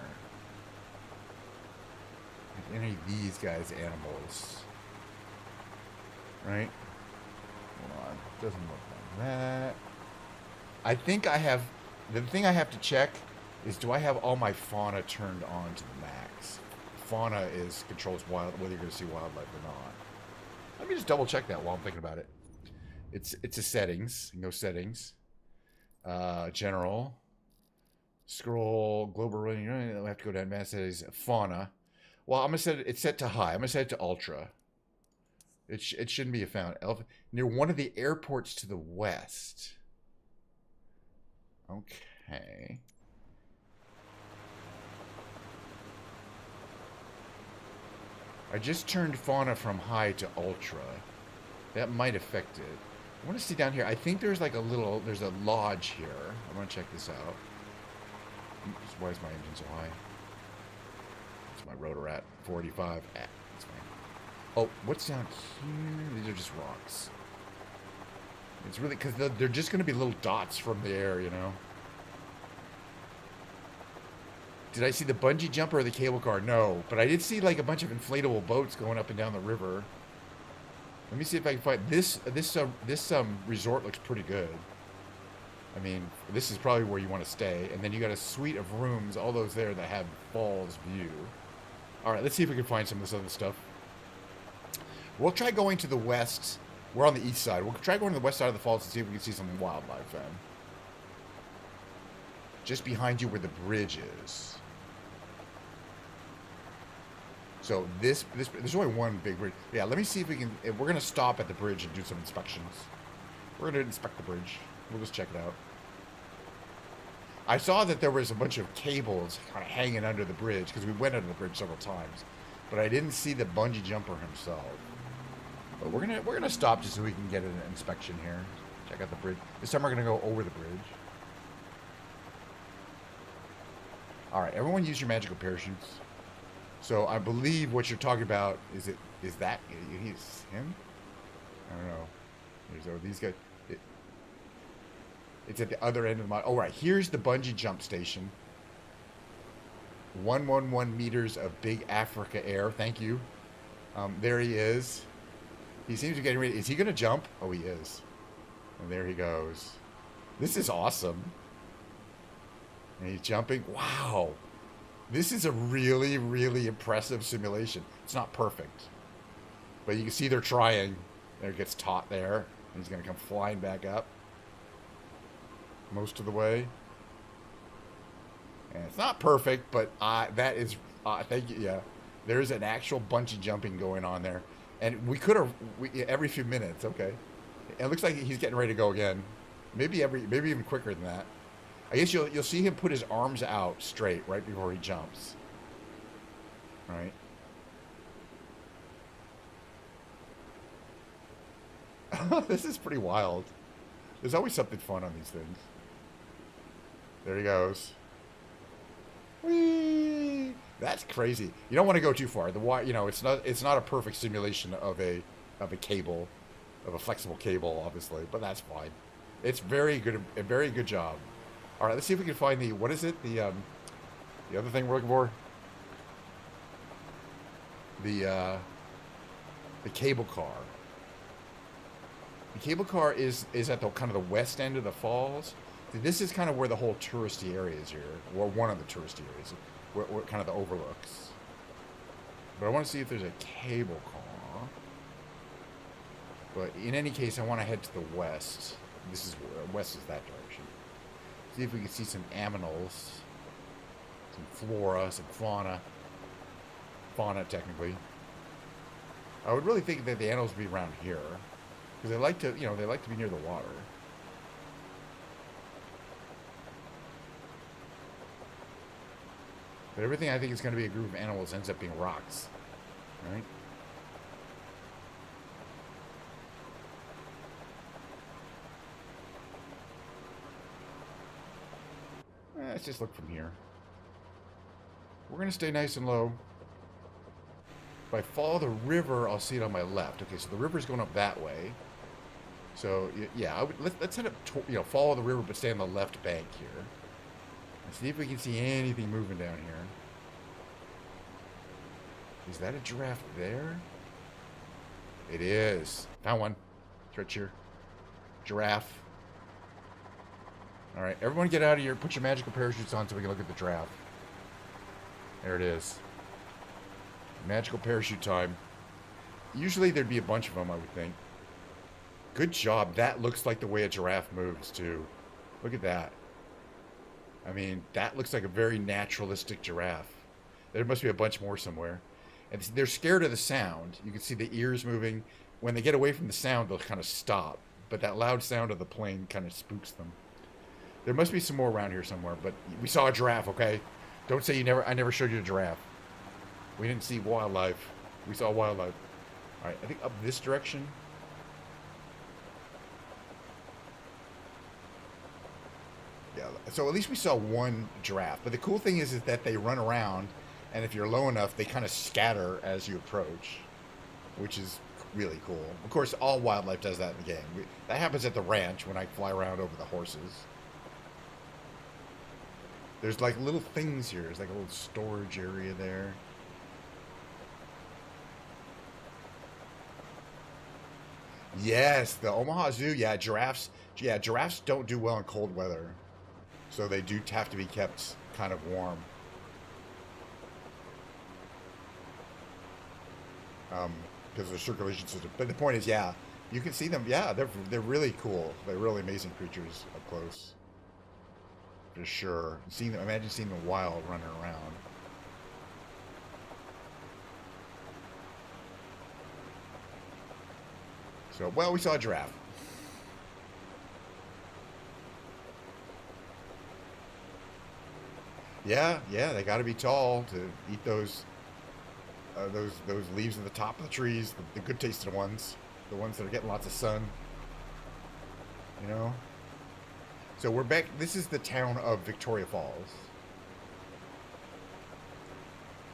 Like any of these guys' animals. Right? Hold on. Doesn't look like that. I think I have... The thing I have to check is, do I have all my fauna turned on to the max? Fauna controls whether you're going to see wildlife or not. Let me just double check that while I'm thinking about it. It's a settings. You can go settings. General. Scroll, global running. We have to go down advanced settings. Fauna. Well, I'm gonna set it. It's set to high. I'm gonna set it to ultra. It shouldn't be found near one of the airports to the west. Okay. I just turned fauna from high to ultra. That might affect it. I want to see down here. I think there's like there's a lodge here. I'm gonna check this out. Why is my engine so high? What's my rotor at? 485. That's fine. Oh, what's down here? These are just rocks. It's really... Because they're just going to be little dots from the air, you know? Did I see the bungee jumper or the cable car? No. But I did see, like, a bunch of inflatable boats going up and down the river. Let me see if I can find... This resort looks pretty good. I mean, this is probably where you want to stay. And then you got a suite of rooms, all those there that have falls view. All right, let's see if we can find some of this other stuff. We'll try going to the west. We're on the east side. We'll try going to the west side of the falls and see if we can see some wildlife then. Just behind you where the bridge is. So there's only one big bridge. Yeah, let me see if we can... We're going to stop at the bridge and do some inspections. We're going to inspect the bridge. We'll just check it out. I saw that there was a bunch of cables kind of hanging under the bridge because we went under the bridge several times, but I didn't see the bungee jumper himself. But we're gonna stop just so we can get an inspection here. Check out the bridge. This time we're gonna go over the bridge. All right, everyone, use your magical parachutes. So I believe what you're talking about is that he's him? I don't know. These guys. It's at the other end of my... Oh, right. Here's the bungee jump station. 111 meters of Big Africa Air. Thank you. There he is. He seems to be getting ready. Is he going to jump? Oh, he is. And there he goes. This is awesome. And he's jumping. Wow. This is a really, really impressive simulation. It's not perfect, but you can see they're trying. There it gets taut there. He's going to come flying back up most of the way. And it's not perfect, but that is, thank you. Yeah, there's an actual bungee jumping going on there, and we could have every few minutes. Okay, it looks like he's getting ready to go again. Maybe even quicker than that. I guess you'll see him put his arms out straight right before he jumps. Right. This is pretty wild. There's always something fun on these things. There he goes. Whee! That's crazy. You don't want to go too far. It's not a perfect simulation of a cable, of a flexible cable, obviously, but that's fine. It's very good, a very good job. All right, let's see if we can find what is it? The other thing we're looking for? The cable car. The cable car is at the kind of the west end of the falls. This is kind of where the whole touristy area is here, or one of the touristy areas, where kind of the overlooks. But I want to see if there's a cable car. But in any case, I want to head to the west. This is west is that direction. See if we can see some aminals, some flora, some fauna. Fauna, technically. I would really think that the animals would be around here, because they like to be near the water. But everything I think is going to be a group of animals ends up being rocks, right? Let's just look from here. We're going to stay nice and low. If I follow the river, I'll see it on my left. Okay, so the river's going up that way. So, yeah, let's head up, follow the river, but stay on the left bank here. And see if we can see anything moving down here. Is that a giraffe there? It is. Found one. It's right here. Giraffe. Alright, everyone get out of here. Put your magical parachutes on so we can look at the giraffe. There it is. Magical parachute time. Usually there'd be a bunch of them, I would think. Good job. That looks like the way a giraffe moves, too. Look at that. I mean, that looks like a very naturalistic giraffe. There must be a bunch more somewhere. And they're scared of the sound. You can see the ears moving. When they get away from the sound, they'll kind of stop. But that loud sound of the plane kind of spooks them. There must be some more around here somewhere. But we saw a giraffe, okay? Don't say I never showed you a giraffe. We didn't see wildlife. We saw wildlife. Alright, I think up this direction. Yeah, so at least we saw one giraffe. But the cool thing is that they run around, and if you're low enough, they kind of scatter as you approach, which is really cool. Of course, all wildlife does that in the game. That happens at the ranch when I fly around over the horses. There's like little things here. There's like a little storage area there. Yes, the Omaha Zoo. Yeah, giraffes don't do well in cold weather. So they do have to be kept kind of warm. Because of the circulation system. But the point is, yeah, you can see them. Yeah, they're really cool. They're really amazing creatures up close. For sure. Imagine seeing them wild running around. So, well, we saw a giraffe. Yeah, they got to be tall to eat those leaves at the top of the trees, the good tasting ones, the ones that are getting lots of sun. You know. So we're back. This is the town of Victoria Falls,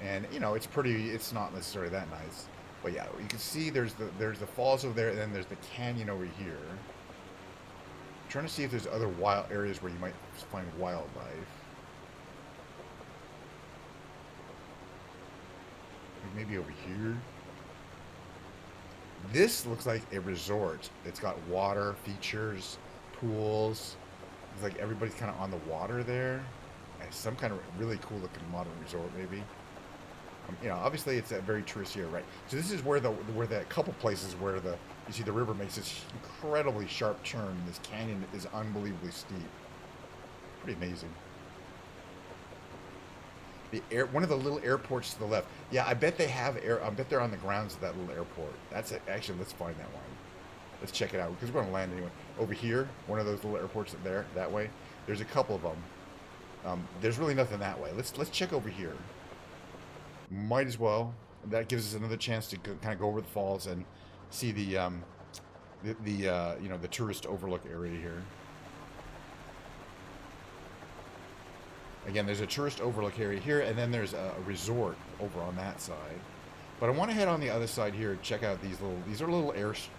and it's pretty. It's not necessarily that nice, but yeah, you can see there's the falls over there, and then there's the canyon over here. I'm trying to see if there's other wild areas where you might find wildlife. Maybe over here. This looks like a resort. It's got water features, pools. It's like everybody's kind of on the water there. some kind of really cool looking modern resort, maybe. You know, obviously it's a very touristy area, right? So this is where the couple places where you see the river makes this incredibly sharp turn. This canyon is unbelievably steep. Pretty amazing. One of the little airports to the left. Yeah, I bet they have air. I bet they're on the grounds of that little airport. That's it. Actually, let's find that one. Let's check it out because we're going to land anyway. Over here, one of those little airports there, that way. There's a couple of them. There's really nothing that way. Let's check over here. Might as well. That gives us another chance to kind of go over the falls and see the you know, the tourist overlook area here. Again, there's a tourist overlook area here, and then there's a resort over on that side. But I want to head on the other side here and check out these are little it's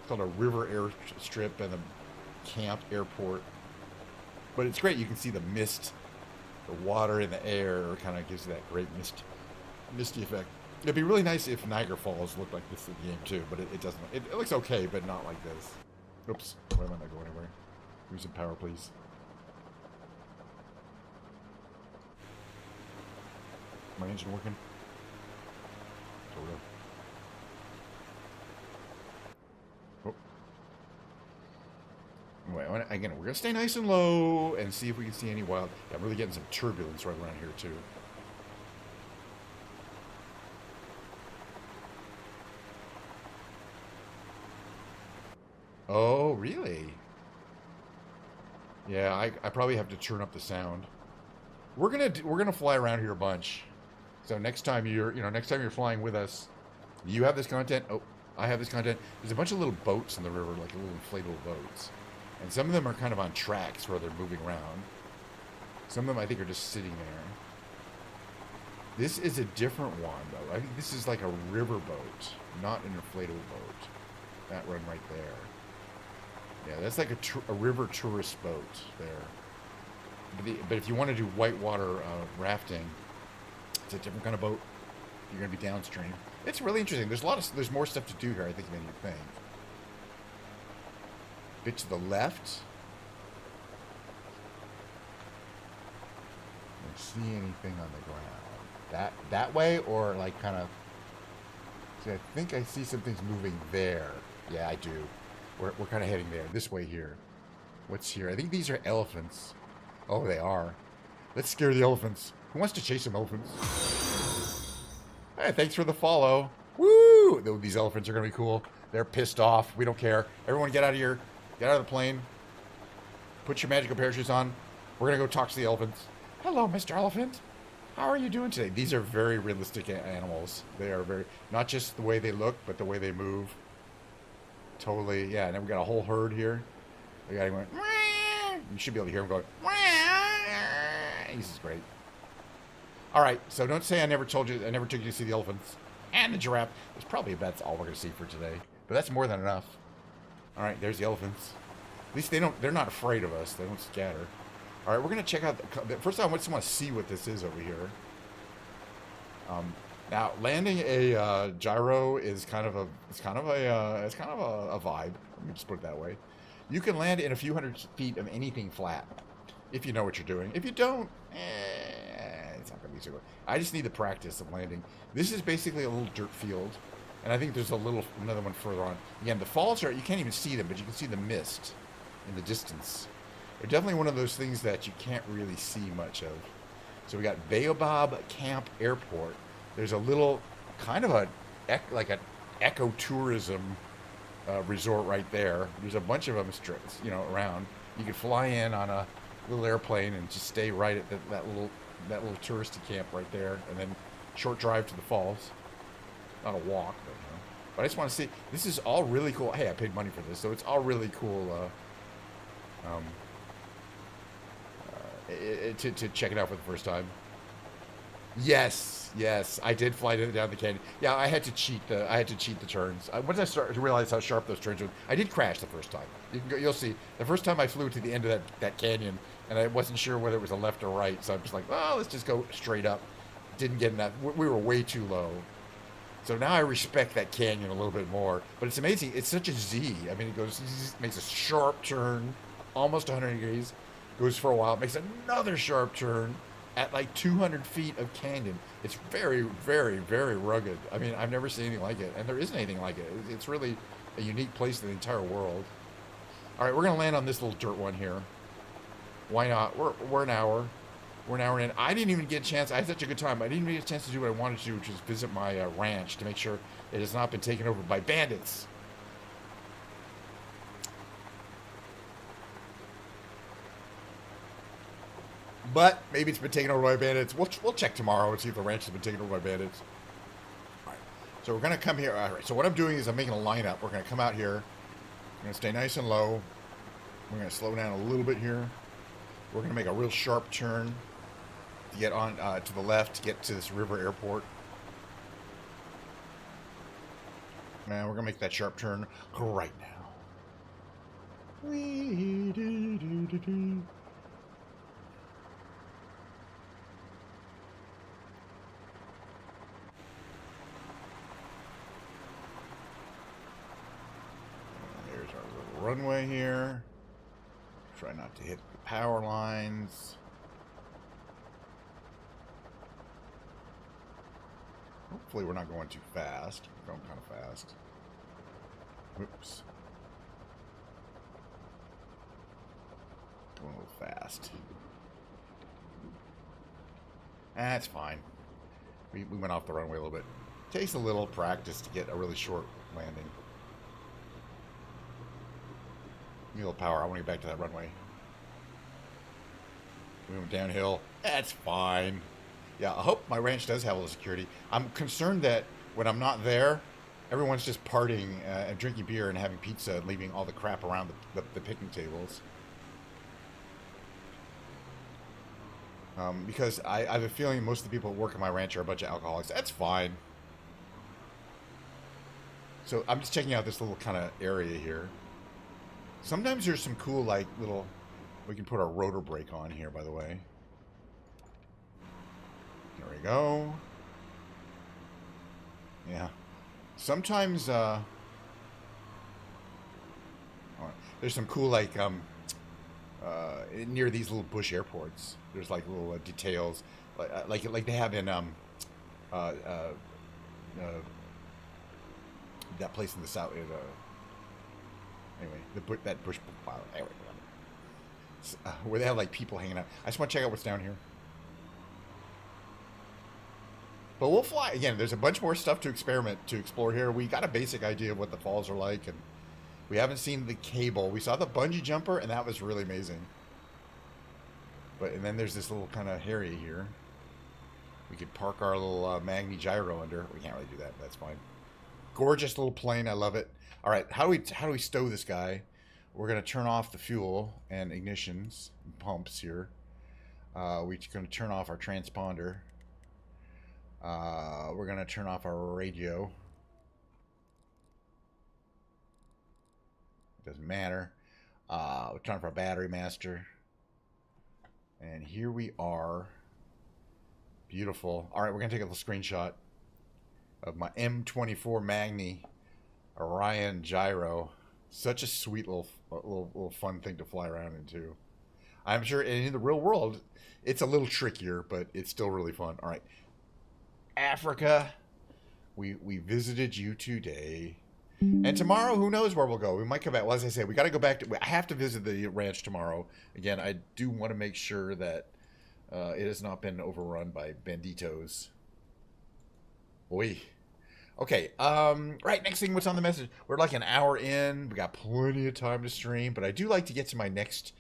called a river airstrip and a camp airport. But it's great. You can see the mist, the water in the air kind of gives you that great misty effect. It'd be really nice if Niagara Falls looked like this in the game too, but it doesn't. It looks okay, but not like this. Oops, why am I not going anywhere? Give me some power, please. My engine working? Sort of. Oh. Anyway, again, we're gonna stay nice and low and see if we can see any wild. Yeah, I'm really getting some turbulence right around here too. Oh, really? Yeah, I probably have to turn up the sound. We're gonna fly around here a bunch. So next time you're flying with us, you have this content. Oh, I have this content. There's a bunch of little boats in the river, like little inflatable boats, and some of them are kind of on tracks where they're moving around. Some of them I think are just sitting there. This is a different one though. I think this is like a river boat, not an inflatable boat. That one right there. Yeah, that's like a river tourist boat there. But if you want to do whitewater rafting, it's a different kind of boat. You're going to be downstream. It's really interesting. There's more stuff to do here, I think, than you think. Bit to the left. Don't see anything on the ground. That way, or like kind of. See, I think I see some things moving there. Yeah, I do. We're kind of heading there. This way here. What's here? I think these are elephants. Oh, they are. Let's scare the elephants. Who wants to chase some elephants? Hey, thanks for the follow. Woo! These elephants are going to be cool. They're pissed off. We don't care. Everyone get out of here. Get out of the plane. Put your magical parachutes on. We're going to go talk to the elephants. Hello, Mr. Elephant. How are you doing today? These are very realistic animals. They are very, not just the way they look, but the way they move. Totally, yeah. And then we got a whole herd here. The guy going, Wah! You should be able to hear him going, Wah! This is great. All right, so don't say I never told you, I never took you to see the elephants and the giraffe. There's probably that's all we're gonna see for today, but that's more than enough. All right, there's the elephants. At least they're not afraid of us. They don't scatter. All right, we're gonna check out. First, I just want to see what this is over here. Now, landing a gyro is kind of a vibe. Let me just put it that way. You can land in a few hundred feet of anything flat if you know what you're doing. If you don't, it's not gonna be super. I just need the practice of landing. This is basically a little dirt field, and I think there's another one further on. Again, the falls you can't even see them, but you can see the mist in the distance. They're definitely one of those things that you can't really see much of. So we got Baobab Camp Airport. There's a little kind of an ecotourism resort right there. There's a bunch of them, around. You could fly in on a little airplane and just stay right at that little touristy camp right there, and then short drive to the falls. Not a walk, but I just want to see. This is all really cool. Hey, I paid money for this, so it's all really cool. To check it out for the first time. Yes, I did fly down the canyon. Yeah, I had to cheat the turns. Once I started to realize how sharp those turns were, I did crash the first time. You'll see. The first time I flew to the end of that canyon, and I wasn't sure whether it was a left or right, so I'm just like, well, let's just go straight up. Didn't get enough. We were way too low. So now I respect that canyon a little bit more. But it's amazing. It's such a Z. I mean, it makes a sharp turn, almost 100 degrees, goes for a while, makes another sharp turn at like 200 feet of canyon. It's very, very, very rugged. I mean, I've never seen anything like it, and there isn't anything like it. It's really a unique place in the entire world. All right, we're gonna land on this little dirt one here. Why not? We're an hour. We're an hour in. I didn't even get a chance. I had such a good time. I didn't even get a chance to do what I wanted to do, which is visit my ranch to make sure it has not been taken over by bandits. But maybe it's been taken over by bandits. We'll check tomorrow and see if the ranch has been taken over by bandits. All right. So we're going to come here. All right. So what I'm doing is I'm making a lineup. We're going to come out here. We're going to stay nice and low. We're going to slow down a little bit here. We're going to make a real sharp turn to get on to the left to get to this river airport. Man, we're going to make that sharp turn right now. There's our little runway here. Try not to hit the power lines. Hopefully we're not going too fast. We're going kind of fast. Oops. Going a little fast. That's fine. We went off the runway a little bit. Takes a little practice to get a really short landing. Give me a little power. I want to get back to that runway. We went downhill. That's fine. Yeah, I hope my ranch does have a little security. I'm concerned that when I'm not there, everyone's just partying and drinking beer and having pizza and leaving all the crap around the picnic tables. Because I have a feeling most of the people who work at my ranch are a bunch of alcoholics. That's fine. So I'm just checking out this little kind of area here. Sometimes there's some cool, like, little... We can put our rotor brake on here, by the way. There we go. Yeah. Sometimes, there's some cool, like, near these little bush airports. There's, like, little details. Like they have in, that place in the south. Anyway, that bush fire. Anyway, where they have like people hanging out. I just want to check out what's down here. But we'll fly again. There's a bunch more stuff to explore here. We got a basic idea of what the falls are like, and we haven't seen the cable. We saw the bungee jumper, and that was really amazing. And then there's this little kind of area here. We could park our little Magni gyro under. We can't really do that. That's fine. Gorgeous little plane. I love it. All right, how do we stow this guy? We're going to turn off the fuel and ignitions and pumps here. We're going to turn off our transponder. We're going to turn off our radio. Doesn't matter. We're turning off our battery master. And here we are. Beautiful. All right, we're going to take a little screenshot of my M24 Magni Orion gyro. Such a sweet little fun thing to fly around into. I'm sure in the real world, it's a little trickier, but it's still really fun. All right. Africa, we visited you today. And tomorrow, who knows where we'll go. We might come back. Well, as I said, we got to go back to... I have to visit the ranch tomorrow. Again, I do want to make sure that it has not been overrun by banditos. Oi. Okay, right, next thing, what's on the message? We're like an hour in. We got plenty of time to stream, but I do like to get to my next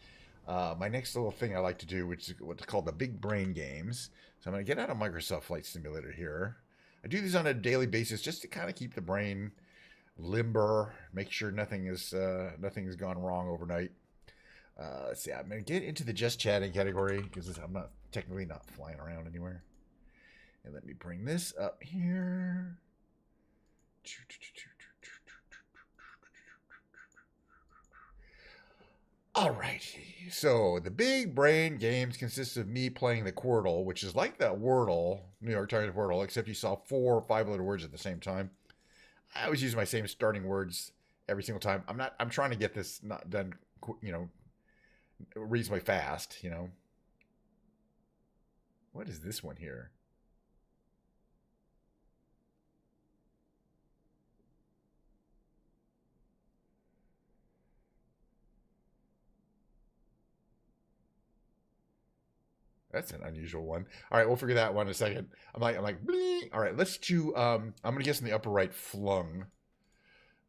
little thing I like to do, which is what's called the big brain games. So I'm going to get out of Microsoft Flight Simulator here. I do these on a daily basis just to kind of keep the brain limber, make sure nothing has gone wrong overnight. Let's see, I'm going to get into the just chatting category because I'm not technically not flying around anywhere. And let me bring this up here. Alrighty, so the big brain games consists of me playing the Quirtle, which is like that Wordle, New York Times Wordle, except you saw 4 or 5 letter words at the same time. I always use my same starting words every single time. I'm trying to get this not done, reasonably fast, you know. What is this one here? That's an unusual one. All right, we'll figure that one in a second. I'm like, bling. All right, let's do. I'm gonna guess in the upper right, flung.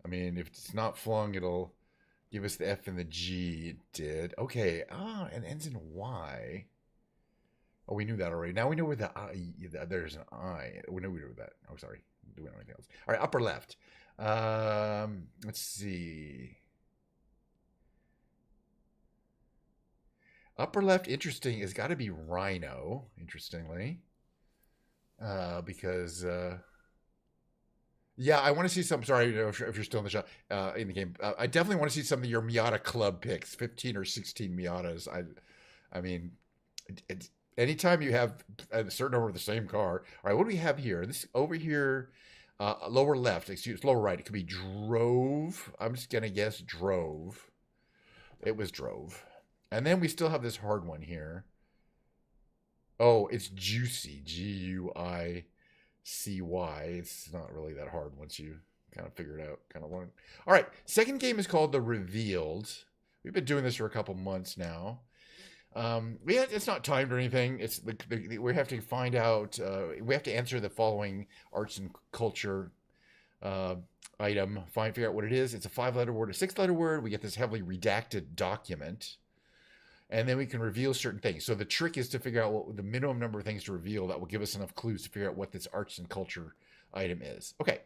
I mean, if it's not flung, it'll give us the F and the G. It did. Okay. Ah, and ends in Y. Oh, we knew that already. Now we know where the I. There's an I. We knew that. Oh, sorry. Doing anything else? All right, upper left. Let's see. Upper left, interesting, has got to be Rhino, interestingly. Because, yeah, I want to see some. Sorry if you're still in the shot, in the game. I definitely want to see some of your Miata club picks, 15 or 16 Miatas. I mean, anytime you have a certain number of the same car. All right, what do we have here? This over here, lower left, lower right. It could be drove. I'm just going to guess drove. It was drove. And then we still have this hard one here. Oh, it's Juicy. Guicy. It's not really that hard once you kind of figure it out. Kind of learn. All right. Second game is called The Revealed. We've been doing this for a couple months now. It's not timed or anything. It's we have to find out. We have to answer the following arts and culture item. Figure out what it is. It's a 5-letter word, a 6-letter word. We get this heavily redacted document. And then we can reveal certain things. So the trick is to figure out what the minimum number of things to reveal that will give us enough clues to figure out what this arts and culture item is. Okay.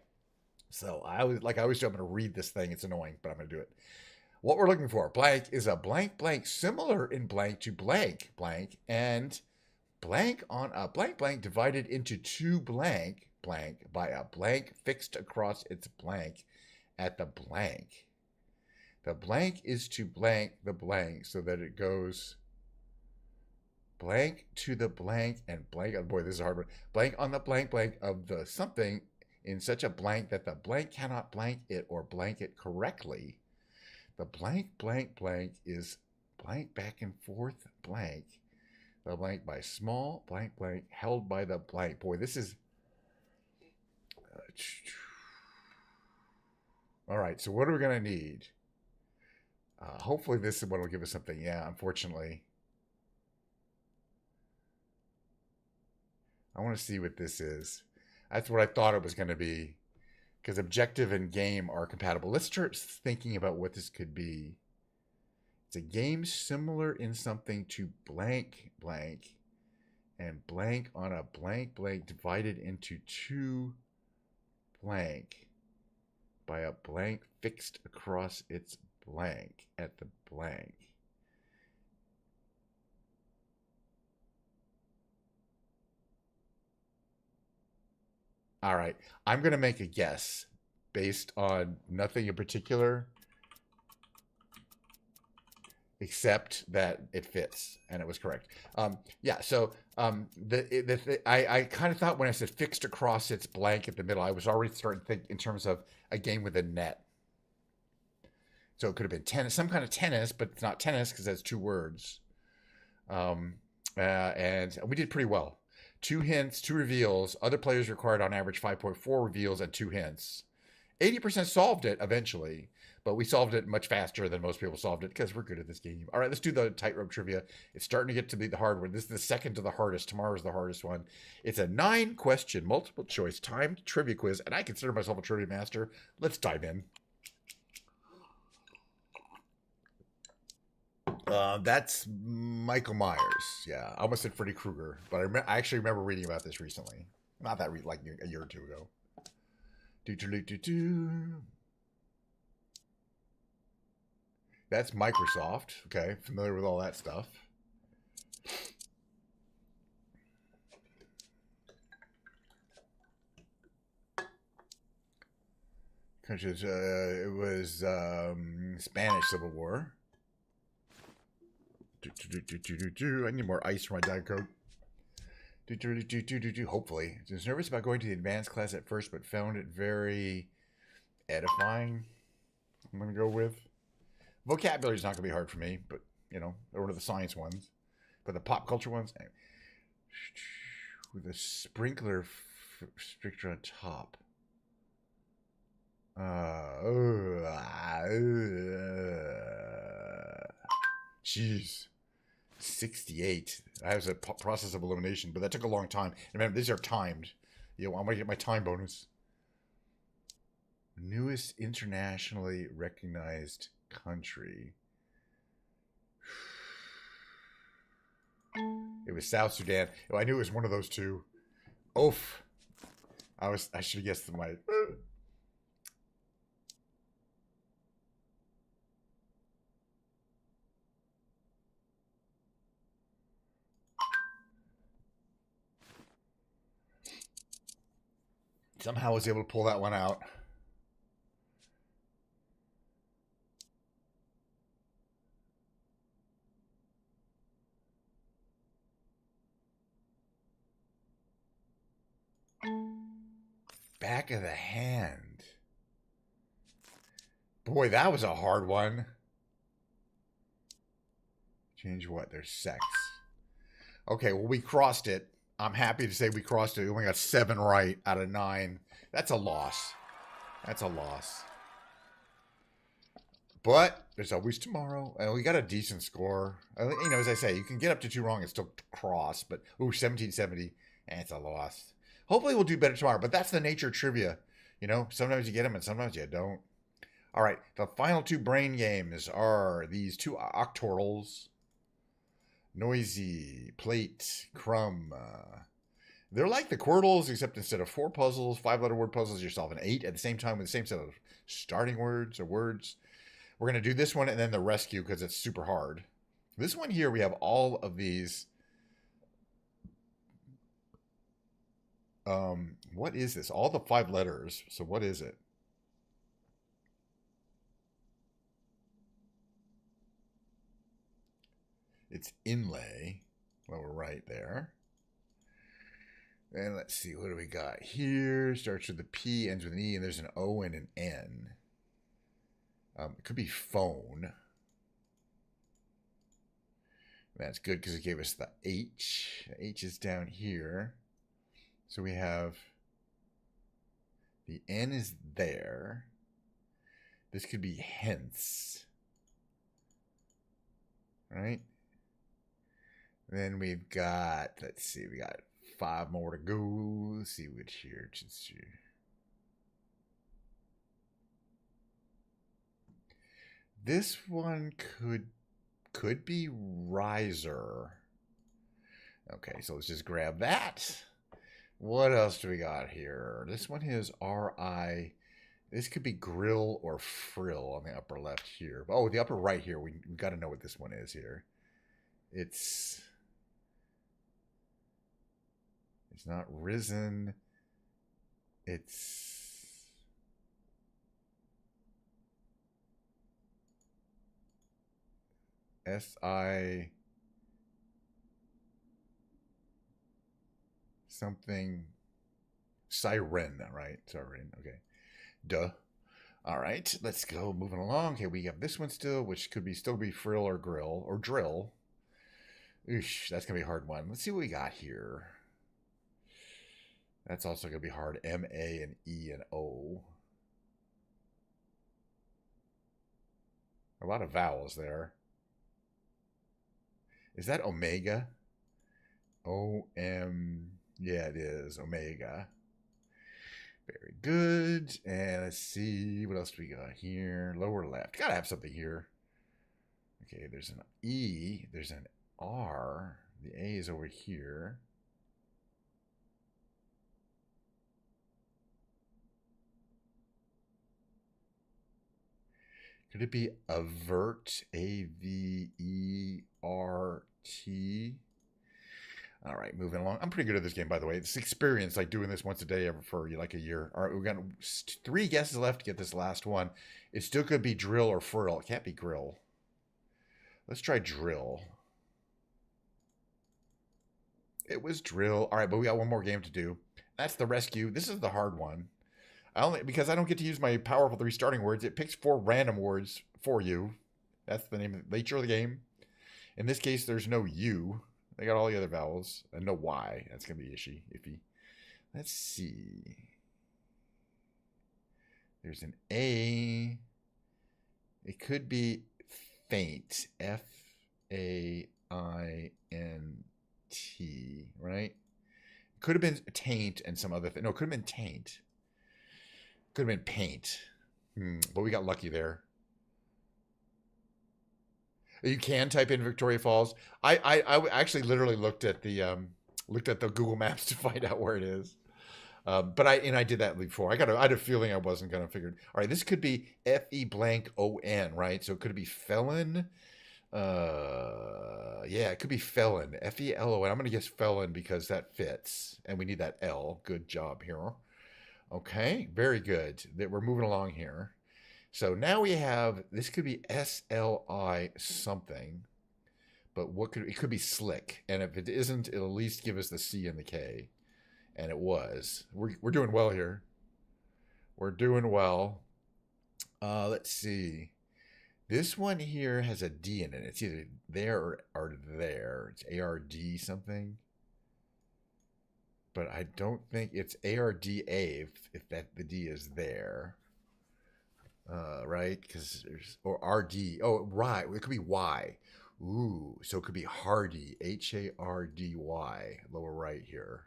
So I always do, I'm going to read this thing. It's annoying, but I'm going to do it. What we're looking for, blank, is a blank blank similar in blank to blank blank, and blank on a blank blank divided into two blank blank by a blank fixed across its blank at the blank. The blank is to blank the blank so that it goes blank to the blank and blank. Oh boy, this is a hard one. Blank on the blank blank of the something in such a blank that the blank cannot blank it or blank it correctly. The blank blank blank is blank back and forth blank. The blank by small blank blank held by the blank. Boy, this is... all right, so what are we going to need? Hopefully this is what will give us something. Yeah, unfortunately. I want to see what this is. That's what I thought it was going to be. Because objective and game are compatible. Let's start thinking about what this could be. It's a game similar in something to blank blank. And blank on a blank blank divided into two blank by a blank fixed across its blank at the blank. All right, I'm going to make a guess based on nothing in particular except that it fits, and it was correct. Yeah, so I kind of thought when I said fixed across its blank at the middle, I was already starting to think in terms of a game with a net. So it could have been tennis, some kind of tennis, but it's not tennis because that's two words. And we did pretty well. 2 hints, 2 reveals. Other players required on average 5.4 reveals and 2 hints. 80% solved it eventually, but we solved it much faster than most people solved it because we're good at this game. All right, let's do the tightrope trivia. It's starting to get to be the hard one. This is the second to the hardest. Tomorrow's the hardest one. It's a 9-question multiple choice timed trivia quiz, and I consider myself a trivia master. Let's dive in. That's Michael Myers. Yeah, I almost said Freddy Krueger, but I actually remember reading about this recently. Not that like a year or two ago. That's Microsoft. Okay, familiar with all that stuff. Because it was Spanish Civil War. I need more ice for my Diet Coke. Hopefully. I was nervous about going to the advanced class at first, but found it very edifying. I'm going to go with. Vocabulary is not going to be hard for me, but you know, they're one of the science ones. But the pop culture ones, with a sprinkler on top. Jeez. 68. I was a process of elimination, but that took a long time. And remember, these are timed. You know, I'm going to get my time bonus. Newest internationally recognized country. It was South Sudan. Oh, I knew it was one of those two. Oof. I should have guessed my. Somehow I was able to pull that one out. Back of the hand. Boy, that was a hard one. Change what? There's sex. Okay, well, we crossed it. I'm happy to say we crossed it. We only got 7 right out of 9. That's a loss. That's a loss. But there's always tomorrow. And we got a decent score. You know, as I say, you can get up to 2 wrong and still cross. But, ooh, 1770. And it's a loss. Hopefully we'll do better tomorrow. But that's the nature of trivia. You know, sometimes you get them and sometimes you don't. All right, the final 2 brain games are these 2 octorals. Noisy, plate, crumb. They're like the Quirtles, except instead of 4 puzzles, 5-letter word puzzles, you're solving 8 at the same time with the same set of starting words or words. We're going to do this one and then the rescue because it's super hard. This one here, we have all of these. What is this? All the 5 letters. So what is it? It's inlay. Well, we're right there. And let's see, what do we got here? Starts with a P, ends with an E, and there's an O and an N. It could be phone. That's good because it gave us the H. The H is down here. So we have the N is there. This could be hence. Right? Then we've got, let's see, we got 5 more to go. Let's see which here. This one could be riser. Okay, so let's just grab that. What else do we got here? This one is R-I. This could be grill or frill on the upper left here. Oh, the upper right here. We've got to know what this one is here. It's not risen. It's S-I something. Siren, right? Siren, okay. Duh. All right, let's go moving along. Okay, we have this one still, which could still be frill or grill or drill. Oosh, that's gonna be a hard one. Let's see what we got here. That's also gonna be hard. M, A, and E, and O. A lot of vowels there. Is that omega? O-M. Yeah, it is. Omega. Very good. And let's see. What else do we got here? Lower left. Gotta have something here. Okay, there's an E. There's an R. The A is over here. Could it be avert? A-V-E-R-T. All right, moving along. I'm pretty good at this game, by the way. It's experience, like doing this once a day for like a year. All right, we've got 3 guesses left to get this last one. It still could be drill or frill. It can't be grill. Let's try drill. It was drill. All right, but we got one more game to do. That's the rescue. This is the hard one. Because I don't get to use my powerful 3 starting words, it picks 4 random words for you. That's the nature of the game. In this case, there's no U. They got all the other vowels and no Y. That's gonna be iffy. Let's see. There's an A. It could be faint. FAINT, right? Could have been taint and some other thing. No, it could have been taint. Could have been paint. But we got lucky there. You can type in Victoria Falls. I actually literally looked at the Google Maps to find out where it is. But I did that before. I had a feeling I wasn't gonna figure it. All right, this could be FE_ON, right? So it could be felon. Yeah, it could be felon. FELON. I'm gonna guess felon because that fits, and we need that L. Good job here. Okay, very good. That we're moving along here. So now we have, this could be SLI something, but it could be slick. And if it isn't, it'll at least give us the C and the K. And it was. We're doing well here. We're doing well. Let's see. This one here has a D in it. It's either there or there. It's ARD something. But I don't think it's ARDA if the D is there. Right? Because there's, or RD. Oh, right. It could be Y. Ooh, so it could be Hardy. HARDY. Lower right here.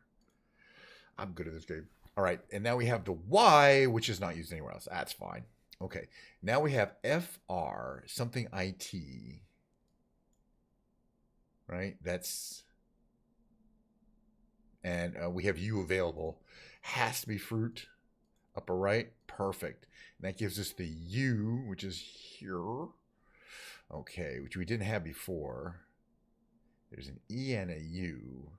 I'm good at this game. All right. And now we have the Y, which is not used anywhere else. That's fine. Okay. Now we have FR, something IT. Right? That's. And we have U available. Has to be fruit. Upper right. Perfect. And that gives us the U, which is here. Okay, which we didn't have before. There's an E and a U.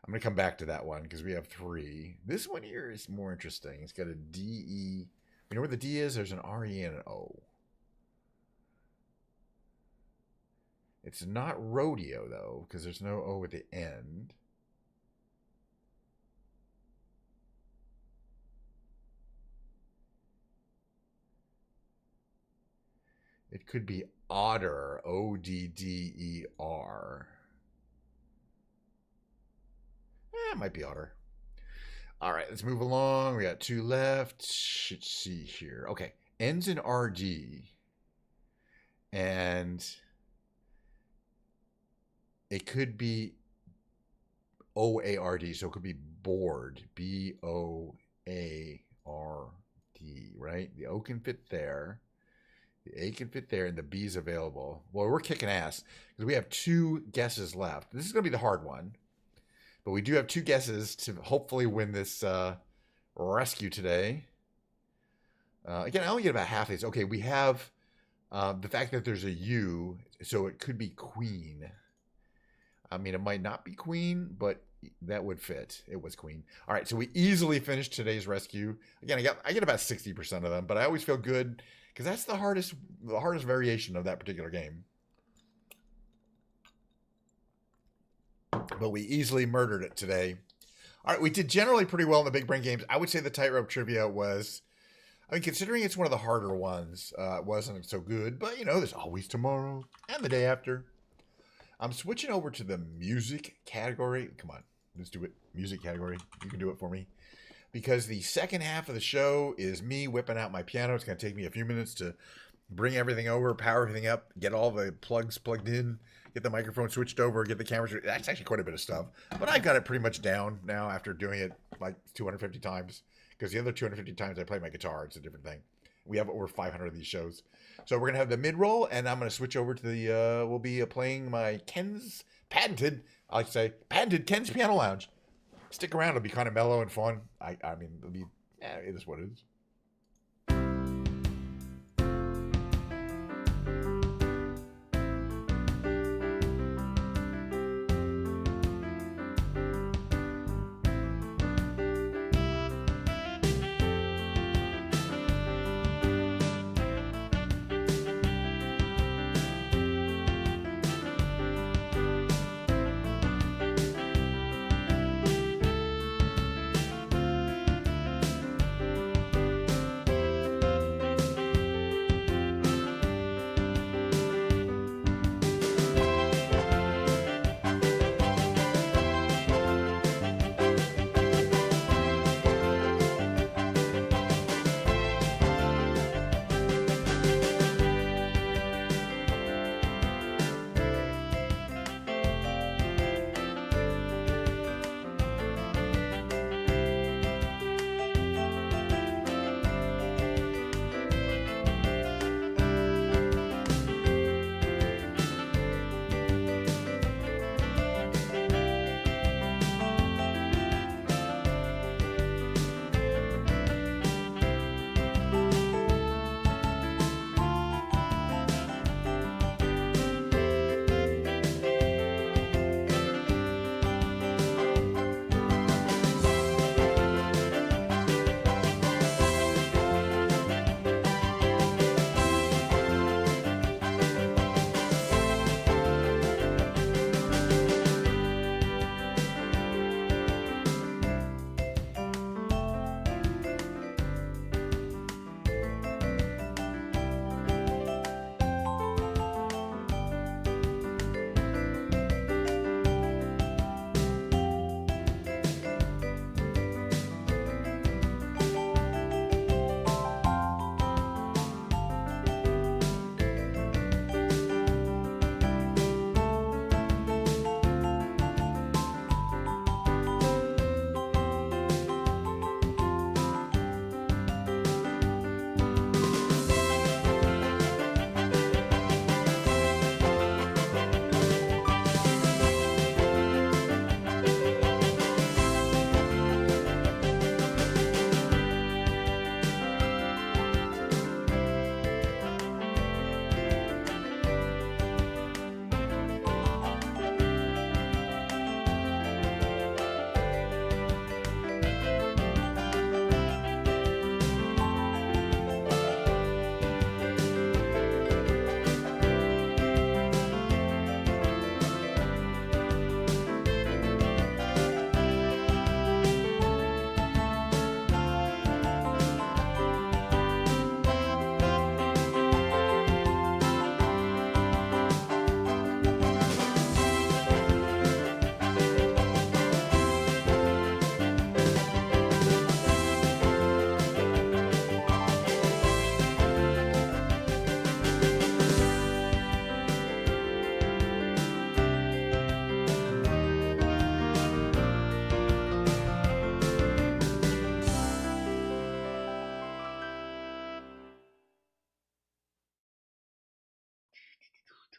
I'm going to come back to that one because we have 3. This one here is more interesting. It's got a DE. You know where the D is? There's an RE and an O. It's not rodeo, though, because there's no O at the end. It could be otter, ODDER. It might be otter. All right, let's move along. We got 2 left. Should see here. Okay, ends in RD. And it could be OARD, so it could be board. BOARD, right? The O can fit there. The A can fit there, and the B is available. Well, we're kicking ass because we have 2 guesses left. This is going to be the hard one. But we do have 2 guesses to hopefully win this rescue today. Again, I only get about half of these. Okay, we have the fact that there's a U, so it could be queen. I mean, it might not be queen, but that would fit. It was queen. All right, so we easily finished today's rescue. Again, I get about 60% of them, but I always feel good because that's the hardest variation of that particular game. But we easily murdered it today. All right, we did generally pretty well in the big brain games. I would say the tightrope trivia was, I mean, considering it's one of the harder ones, it wasn't so good. But, you know, there's always tomorrow and the day after. I'm switching over to the music category. Come on, let's do it. Music category. You can do it for me. Because the second half of the show is me whipping out my piano. It's going to take me a few minutes to bring everything over, power everything up, get all the plugs plugged in, get the microphone switched over, get the cameras. That's actually quite a bit of stuff. But I've got it pretty much down now after doing it like 250 times. Because the other 250 times I play my guitar, it's a different thing. We have over 500 of these shows. So we're going to have the mid-roll, and I'm going to switch over to the, we'll be playing my Ken's patented, I like to say, patented Ken's Piano Lounge. Stick around, it'll be kind of mellow and fun. I mean, it'll be, it is what it is.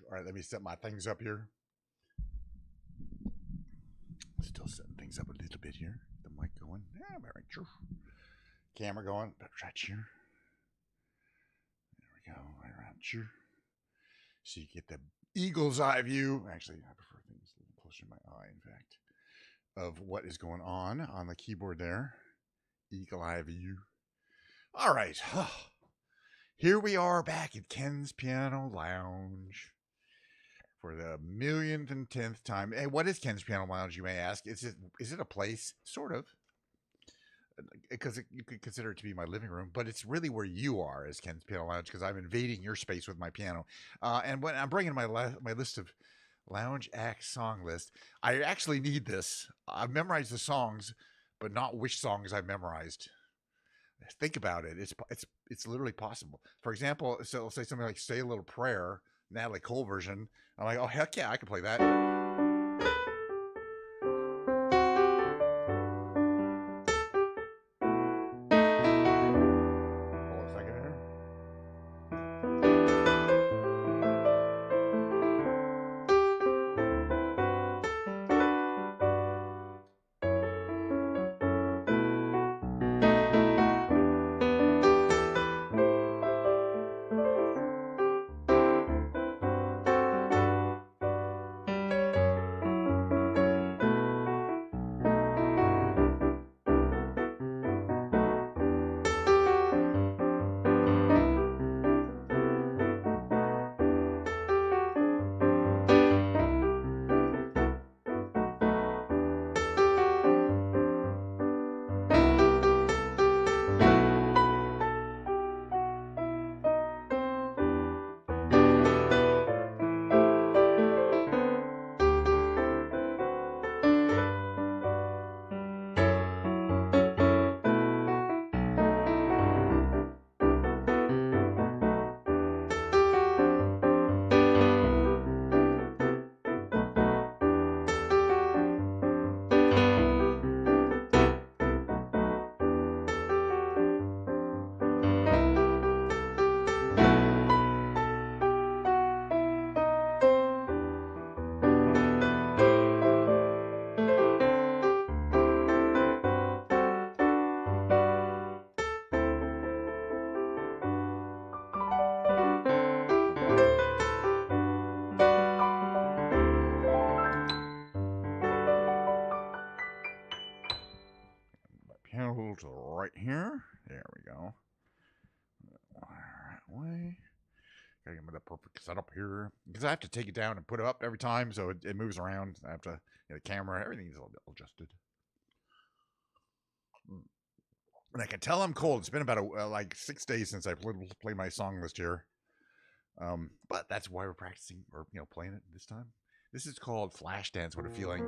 All right, let me set my things up here. Still setting things up a little bit here. The mic going. Yeah, very true. Camera going. Better right here. There we go. Right around here. So you get the eagle's eye view. Actually, I prefer things a little closer to my eye, in fact, of what is going on the keyboard there. Eagle eye view. All right. Here we are back at Ken's Piano Lounge for the millionth and 10th time. Hey, what is Ken's Piano Lounge, you may ask? Is it a place? Sort of. Because you could consider it to be my living room, but it's really where you are as Ken's Piano Lounge, because I'm invading your space with my piano. And when I'm bringing my list of lounge act song list, I actually need this. I've memorized the songs, but not which songs I've memorized. Think about it. It's literally possible. For example, so I'll say something like "Say a Little Prayer," Natalie Cole version. I'm like, oh heck yeah, I can play that. Hold on a second here. Piano to the right here. There we go. Right way. Gotta get the perfect setup here because I have to take it down and put it up every time, so it moves around. I have to the camera, everything's all adjusted. And I can tell I'm cold. It's been about like 6 days since I played my song list here. But that's why we're practicing or playing it this time. This is called Flash Dance. What a feeling.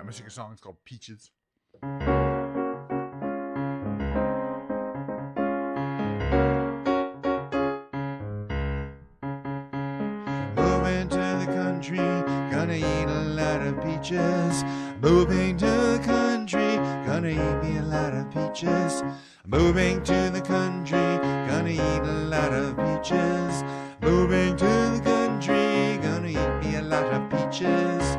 gonna sing a song. It's called Peaches. Moving to the country, gonna eat a lot of peaches. Moving to the country, gonna eat me a lot of peaches. Moving to the country, gonna eat a lot of peaches. Moving to the country, gonna eat me a lot of peaches.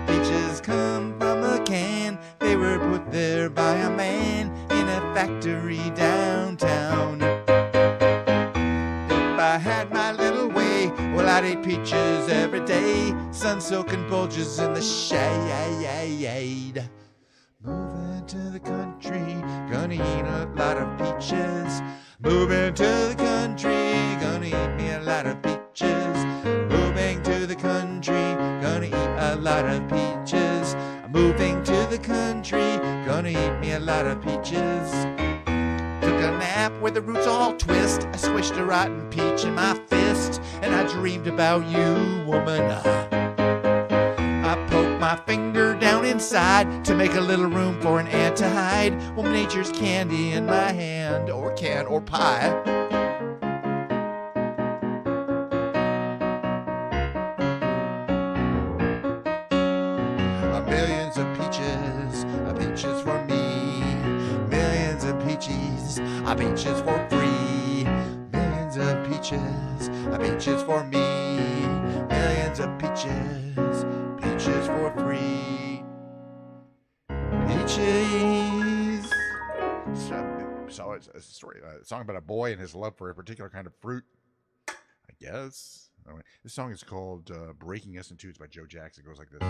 Peaches come from a can, they were put there by a man in a factory downtown. If I had my little way, well, I'd eat peaches every day. Sun silken bulges in the shade. Moving to the country, gonna eat a lot of peaches. Moving to the country, gonna eat me a lot of peaches. Moving to the country, gonna eat a lot of peaches. Moving to the country, gonna eat me a lot of peaches. Took a nap where the roots all twist. I squished a rotten peach in my fist, and I dreamed about you, woman. I poked my finger down inside to make a little room for an ant to hide. Well, nature's candy in my hand, or can, or pie. Millions of peaches, peaches for me. Millions of peaches, peaches for free. Millions of peaches, peaches for me. Millions of peaches, peaches for free. Peaches. So it's a story, a song about a boy and his love for a particular kind of fruit, I guess. Anyway, this song is called Breaking Us in Two. It's by Joe Jackson. It goes like this.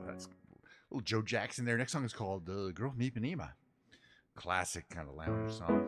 That's little Joe Jackson there. Next song is called Girl from Ipanema. Classic kind of lounge song.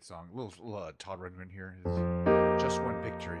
great song. A little Todd Rundgren here. His Just One Victory.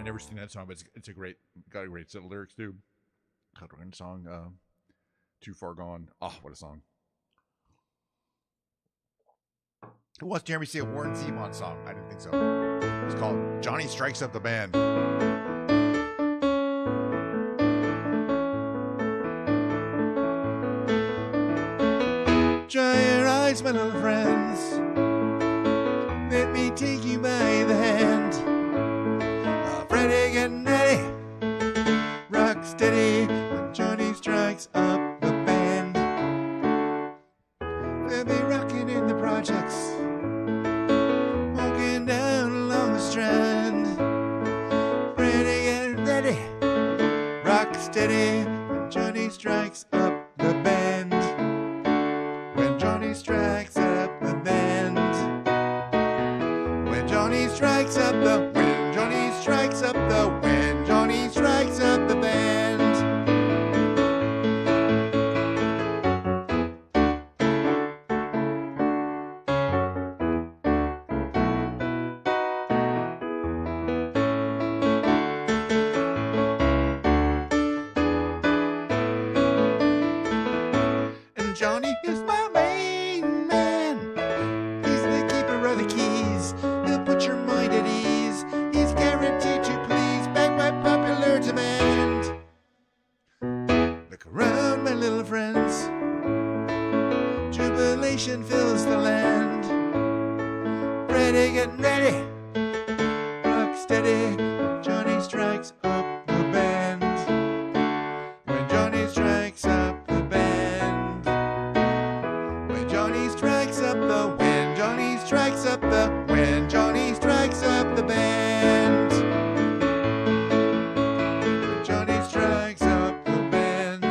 Never seen that song, but it's a great, got a great set of lyrics too. Todd Rundgren song, Too Far Gone. Oh, what a song! Who wants Jeremy to see a Warren Zevon song? I didn't think so. It's called Johnny Strikes Up the Band. Dry your eyes, my little friends. Let me take you by the hand. Ready, getting ready. Rock steady when Johnny strikes up the band. We'll be rocking in the projects, walking down along the strand. Ready, getting ready. Rock steady when Johnny strikes up the band. When Johnny strikes up the band. When Johnny strikes up the Johnny strikes up the when Johnny strikes up the band. breeze. He'll put your mind at ease. He's guaranteed to please, backed by popular demand. Look around, my little friends. Jubilation fills the land. Ready, getting ready. Rock steady. Johnny strikes up the band. When Johnny strikes up the band. When Johnny strikes up the when Johnny strikes up the when Johnny strikes up the band. When Johnny strikes up the band.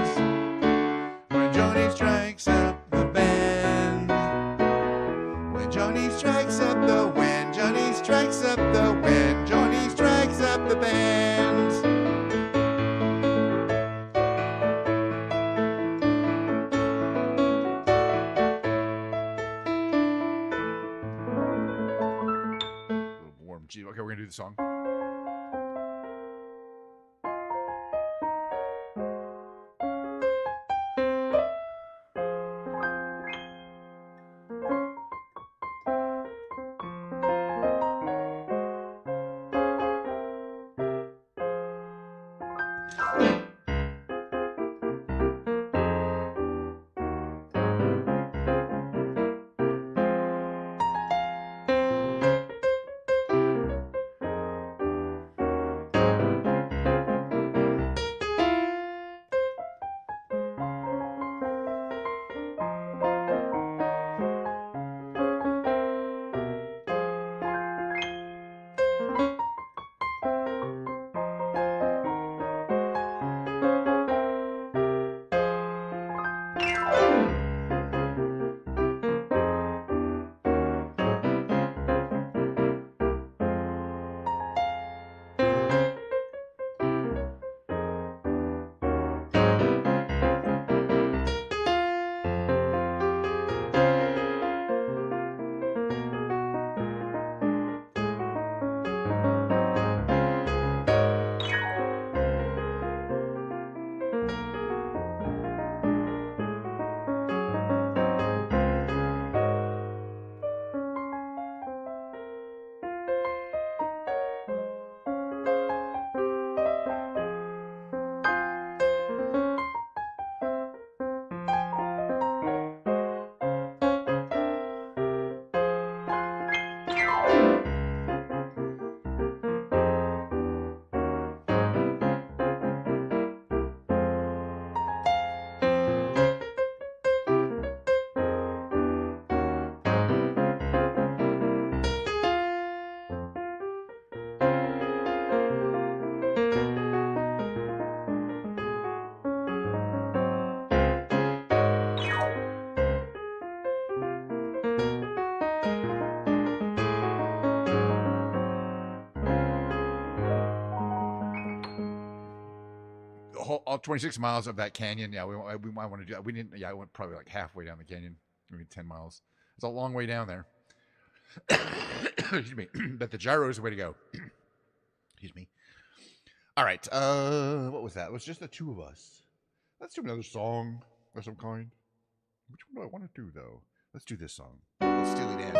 When Johnny strikes up the band. When Johnny strikes up the when Johnny strikes up the when Johnny strikes up the band. A little warm. Gee, okay, we're gonna do the song. All 26 miles of that canyon. Yeah, we might want to do that. We didn't. Yeah, I went probably like halfway down the canyon. Maybe 10 miles. It's a long way down there. Excuse me. But the gyro is the way to go. Excuse me. All right. What was that? It was just the two of us. Let's do another song of some kind. Which one do I want to do though? Let's do this song. Let's steal it in.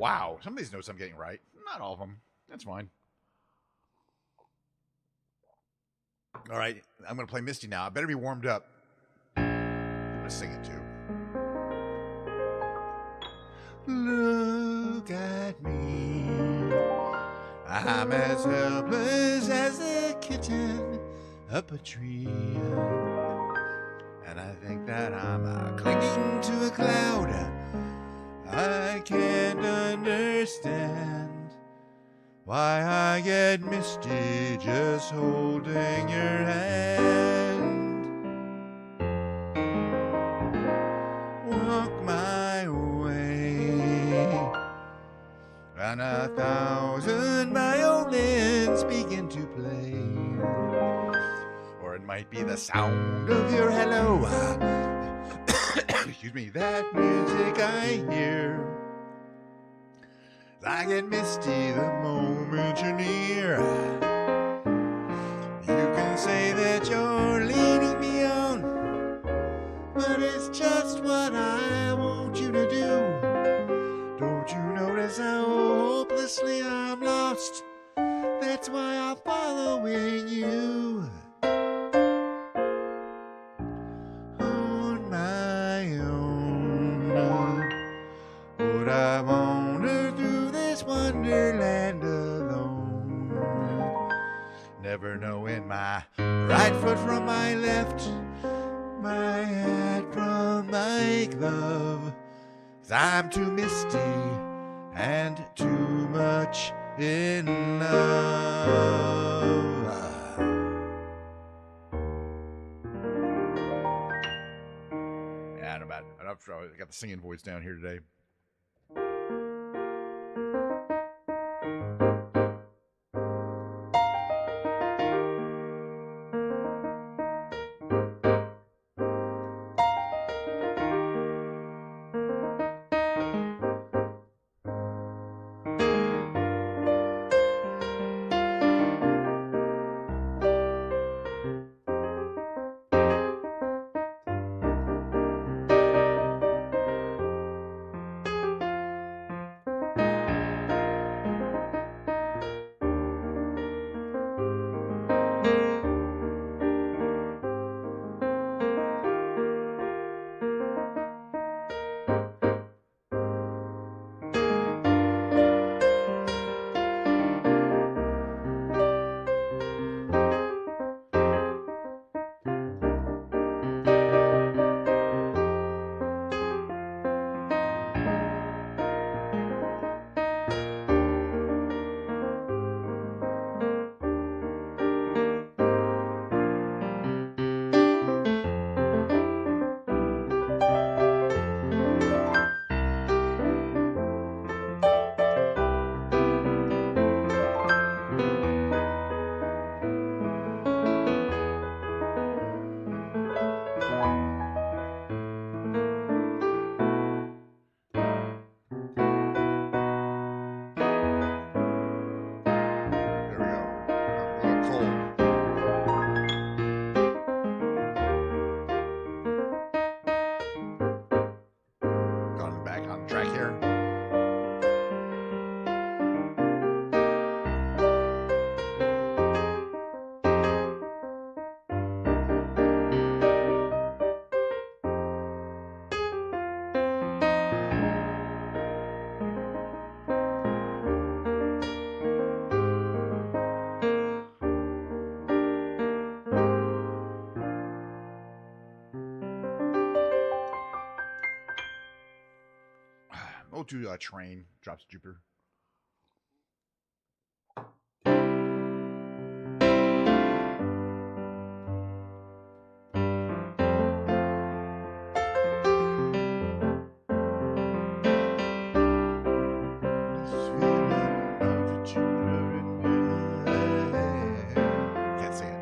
Wow, some of these notes I'm getting right. Not all of them. That's fine. All right, I'm going to play Misty now. I better be warmed up. I'm going to sing it too. Look at me. I'm as helpless as a kitten up a tree. And I think that I'm clinging to a cloud. I can't understand why I get misty just holding your hand. Walk my way, and 1,000 violins begin to play. Or it might be the sound of your hello. Excuse me, that music I hear. I get misty the moment you're near. You can say that you're leading me on, but it's just what I want you to do. Don't you notice how hopelessly I'm lost? That's why I'm following you. On my own, would I wander through this wonderland alone? Never knowing my right foot from my left, my hat from my glove. 'Cause I'm too misty and too much in love. Yeah, enough. I got the singing voice down here today. To Train, Drops of Jupiter. Can't sing it.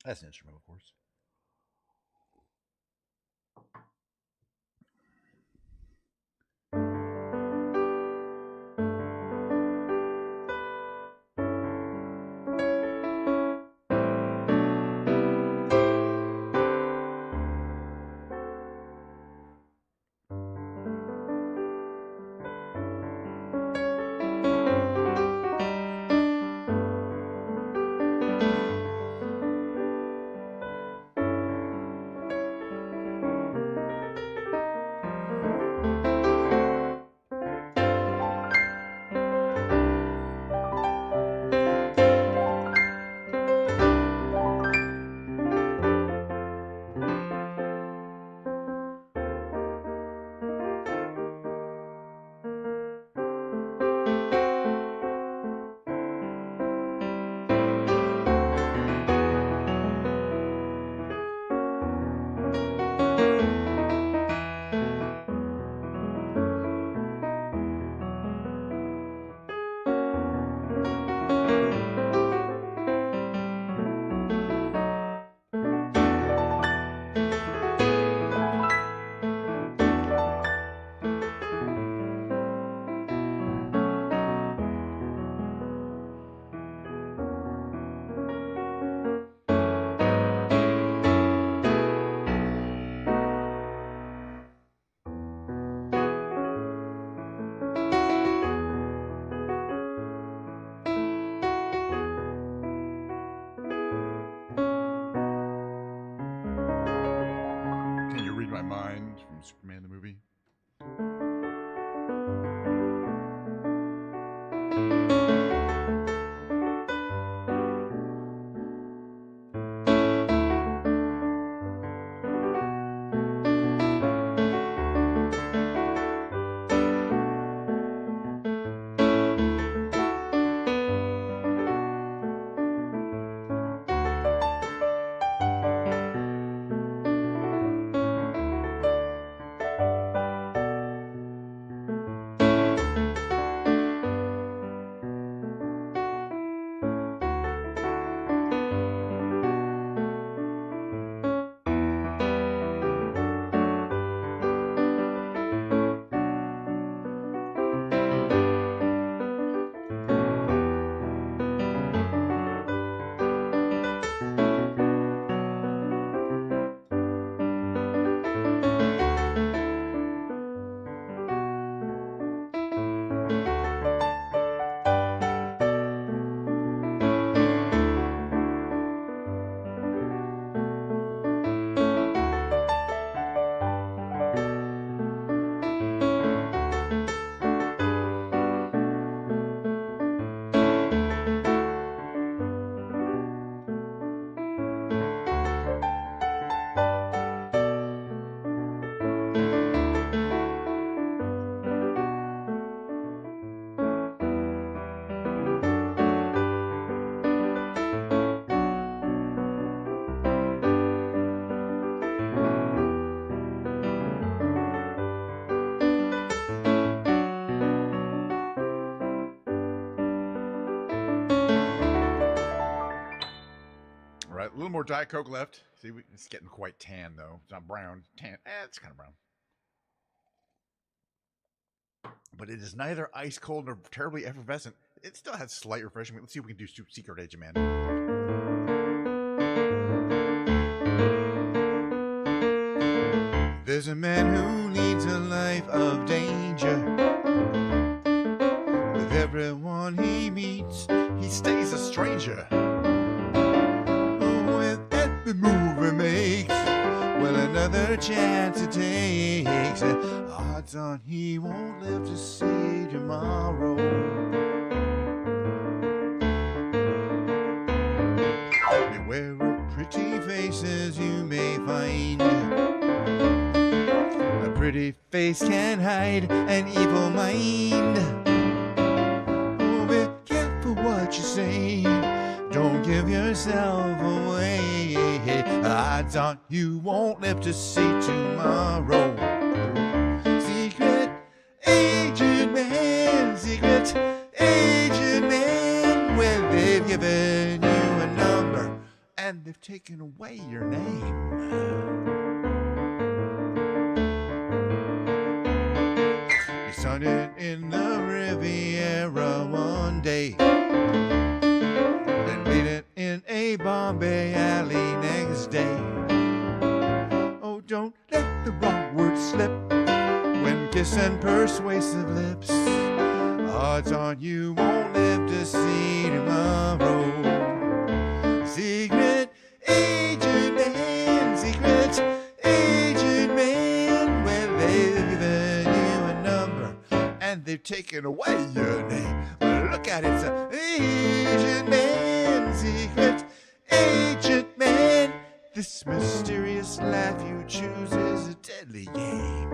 That's an instrument, of course. Can you read my mind from Superman the movie? All right, a little more Diet Coke left. See, it's getting quite tan, though. It's not brown. Tan. It's kind of brown. But it is neither ice cold nor terribly effervescent. It still has slight refreshment. Let's see if we can do Secret Agent Man. There's a man who leads a life of danger. With everyone he meets, he stays a stranger. With every move he makes, well, another chance he takes. Odds on he won't live to see tomorrow. Beware of pretty faces you may find. A pretty face can hide an evil mind. Oh, be careful what you say. Don't give yourself away. Odds on you won't live to see tomorrow. Secret Agent Man, Secret Agent Man. Well, they've given you a number and they've taken away your name. You started in the Riviera one day, then made it in a Bombay alley next day. Oh, don't let the wrong word slip when kissing persuasive lips. Odds on you won't live to see tomorrow. Secret agent man, secret agent man. Well, they've given you a number and they've taken away your name. Well, look at it, it's an agent man, secret agent man. This mysterious life you choose is a deadly game.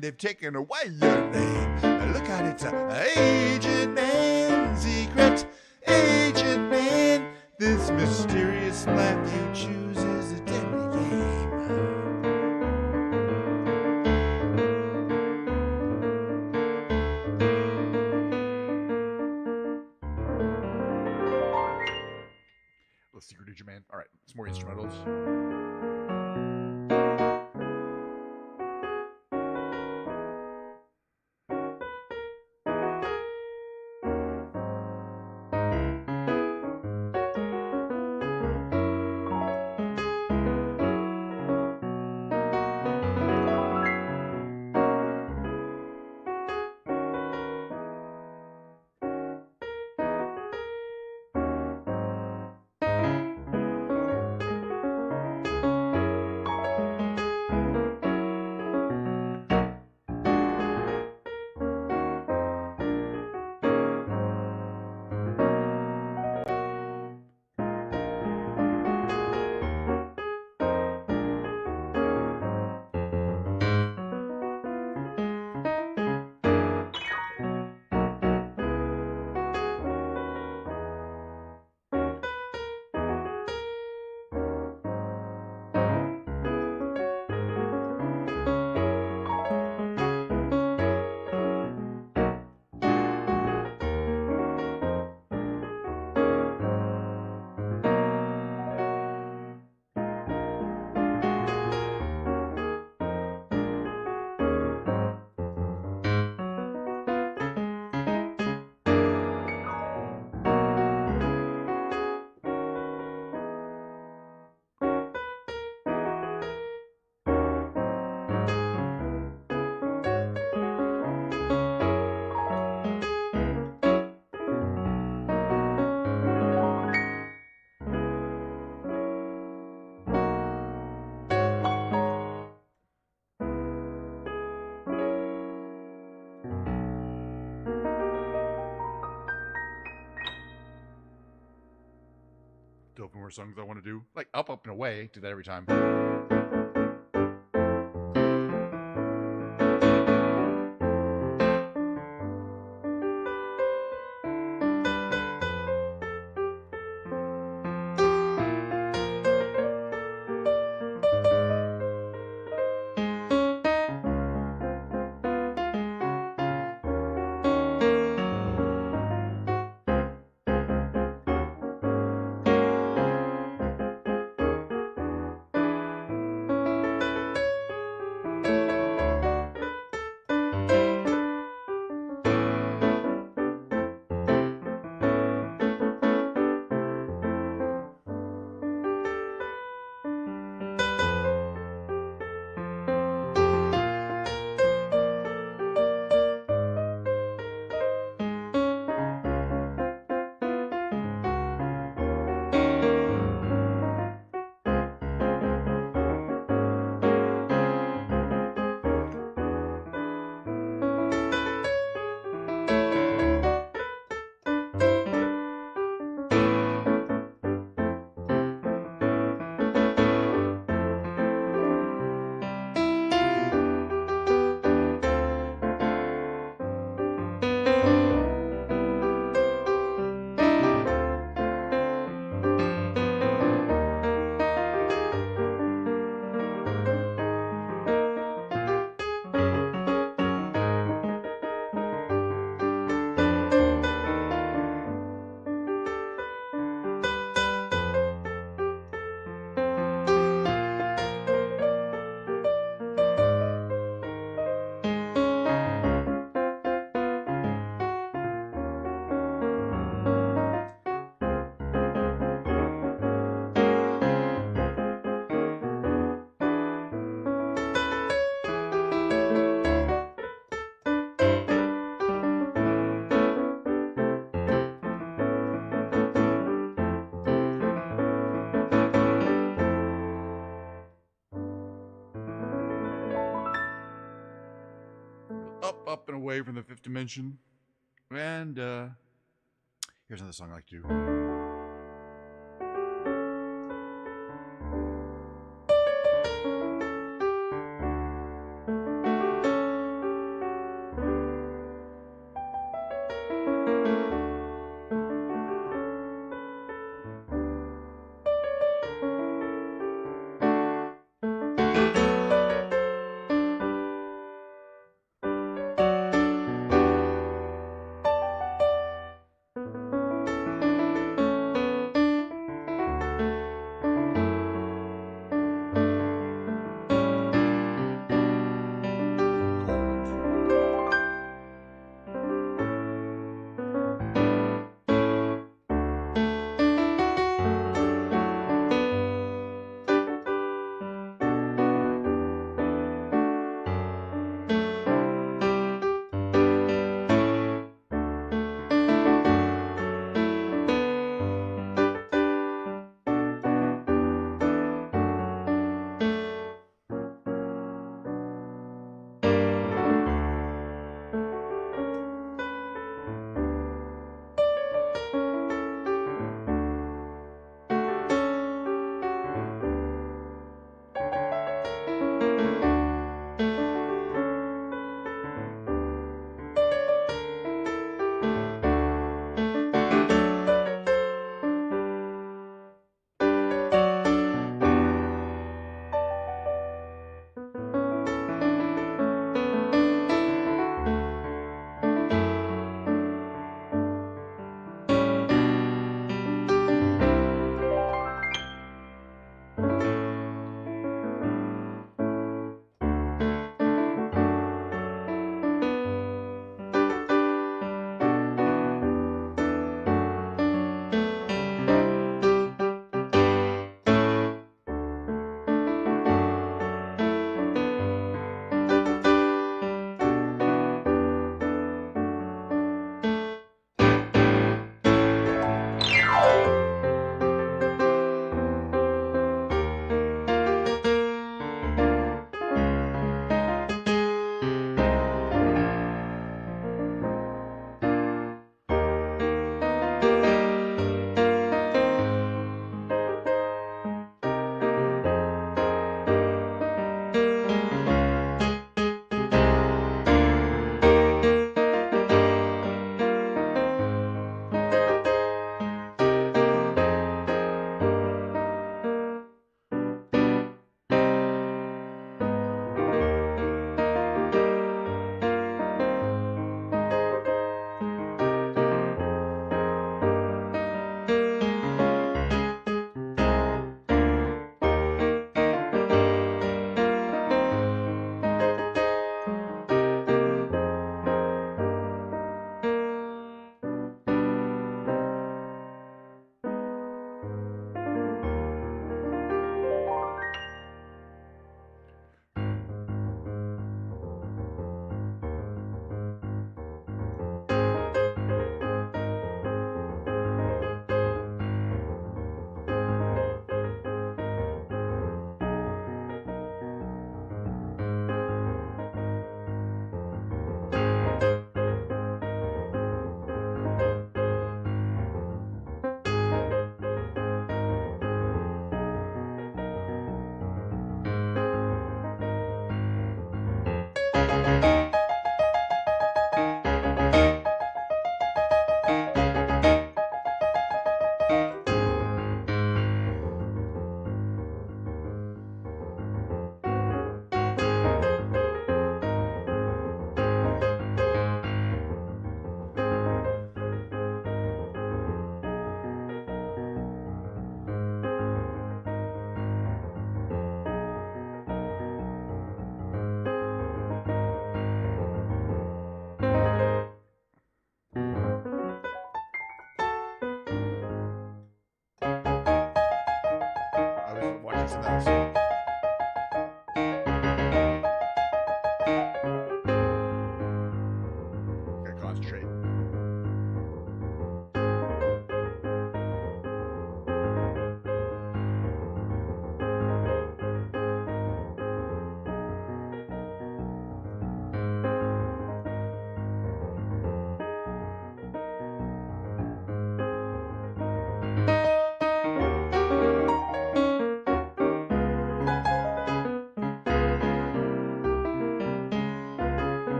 They've taken away your name. Look at it, it's an agent man, secret agent man. This mysterious life you choose is a deadly game. Little secret agent man. All right, some more instrumentals. Still a few more songs I want to do. Like Up, Up, and Away. Do that every time. up and away from the fifth dimension. And here's another song I like to do.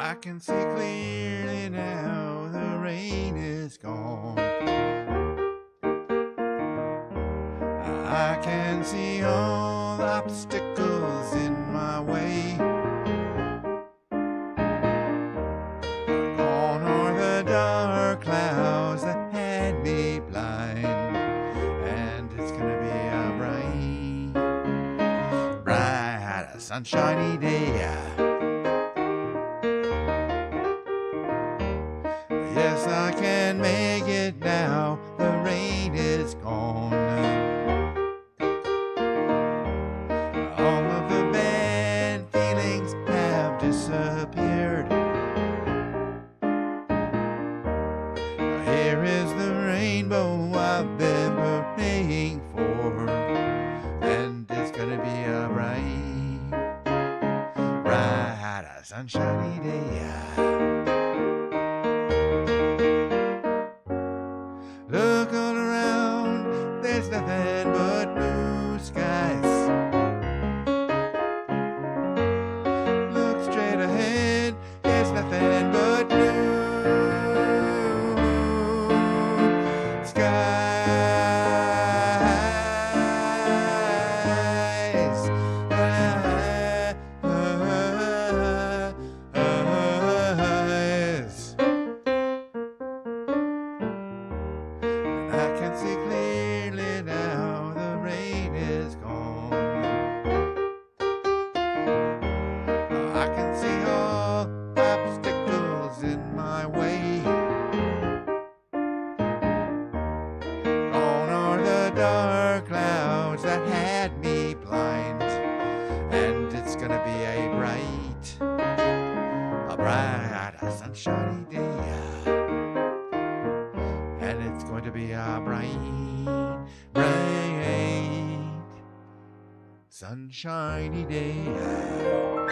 I can see clearly now, the rain is gone. I can see all the obstacles in my way. Gone are the dark clouds that had me blind, and it's gonna be a bright, a sunshiny day. Yes, I can make it now, the rain is gone. All of the bad feelings have disappeared. Here is the rainbow I've been praying for, and it's gonna be a bright, a sunshiny day. Look all around, there's nothing but blue skies. Look straight ahead, there's nothing but blue skies. I can see clearly now, the rain is gone. I can see all obstacles in my way. Gone are the dark clouds that had me blind, and it's gonna be a bright, a sunshiny day. And it's going to be a bright, sunshiny day. All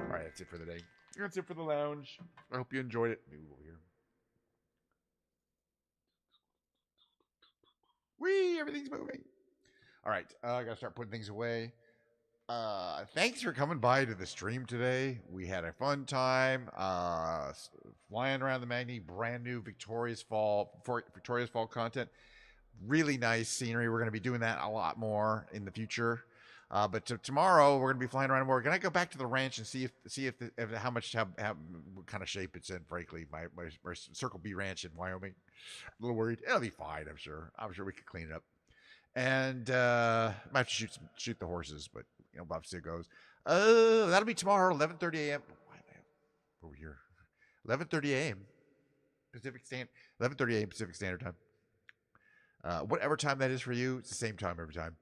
right, that's it for the day. That's it for the lounge. I hope you enjoyed it. Move over here. Whee! Everything's moving. All right, I gotta start putting things away. Thanks for coming by to the stream today. We had a fun time flying around the Magni, brand new Victoria's Fall content. Really nice scenery. We're going to be doing that a lot more in the future. But tomorrow we're going to be flying around more. We're going to go back to the ranch and see if how what kind of shape it's in. Frankly, my Circle B ranch in Wyoming. A little worried. It'll be fine. I'm sure we could clean it up. And might have to shoot the horses, but obviously it goes. That'll be tomorrow, 11:30 a.m. Why am I over here? 11:30 a.m. Pacific Standard. 11:30 a.m. Pacific Standard Time. Whatever time that is for you, it's the same time every time.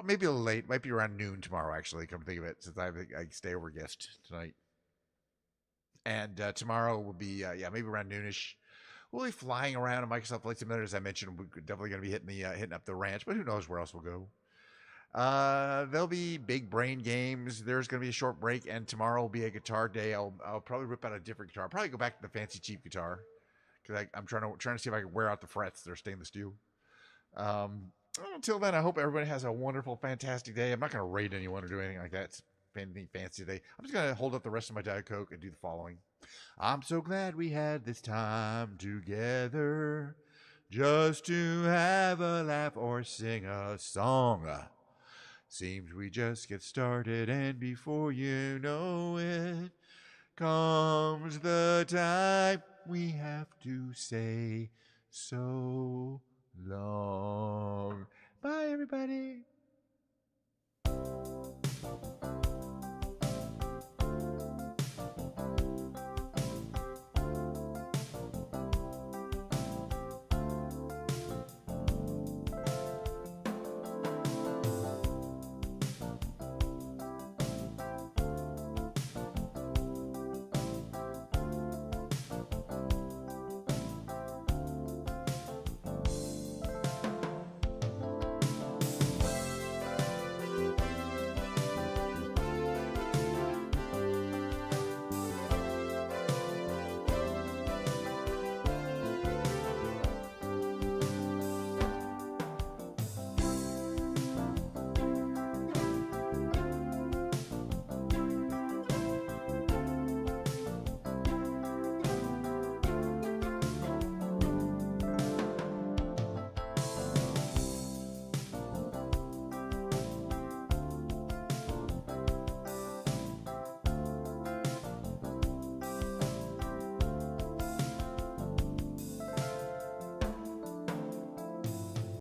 Maybe a little late. Might be around noon tomorrow. Actually, come to think of it, since I stay over guest tonight. And tomorrow will be maybe around noonish. We'll be flying around in Microsoft Flight Simulator, as I mentioned. We're definitely going to be hitting up the ranch, but who knows where else we'll go. There'll be big brain games. There's going to be a short break, and tomorrow will be a guitar day. I'll probably rip out a different guitar. I'll probably go back to the fancy cheap guitar because I'm trying to see if I can wear out the frets. They're stainless steel. Until then, I hope everybody has a wonderful, fantastic day. I'm not going to raid anyone or do anything like that. It's anything fancy today. I'm just going to hold up the rest of my Diet Coke and do the following. I'm so glad we had this time together just to have a laugh or sing a song. Seems we just get started, and before you know it, comes the time we have to say so long. Bye, everybody.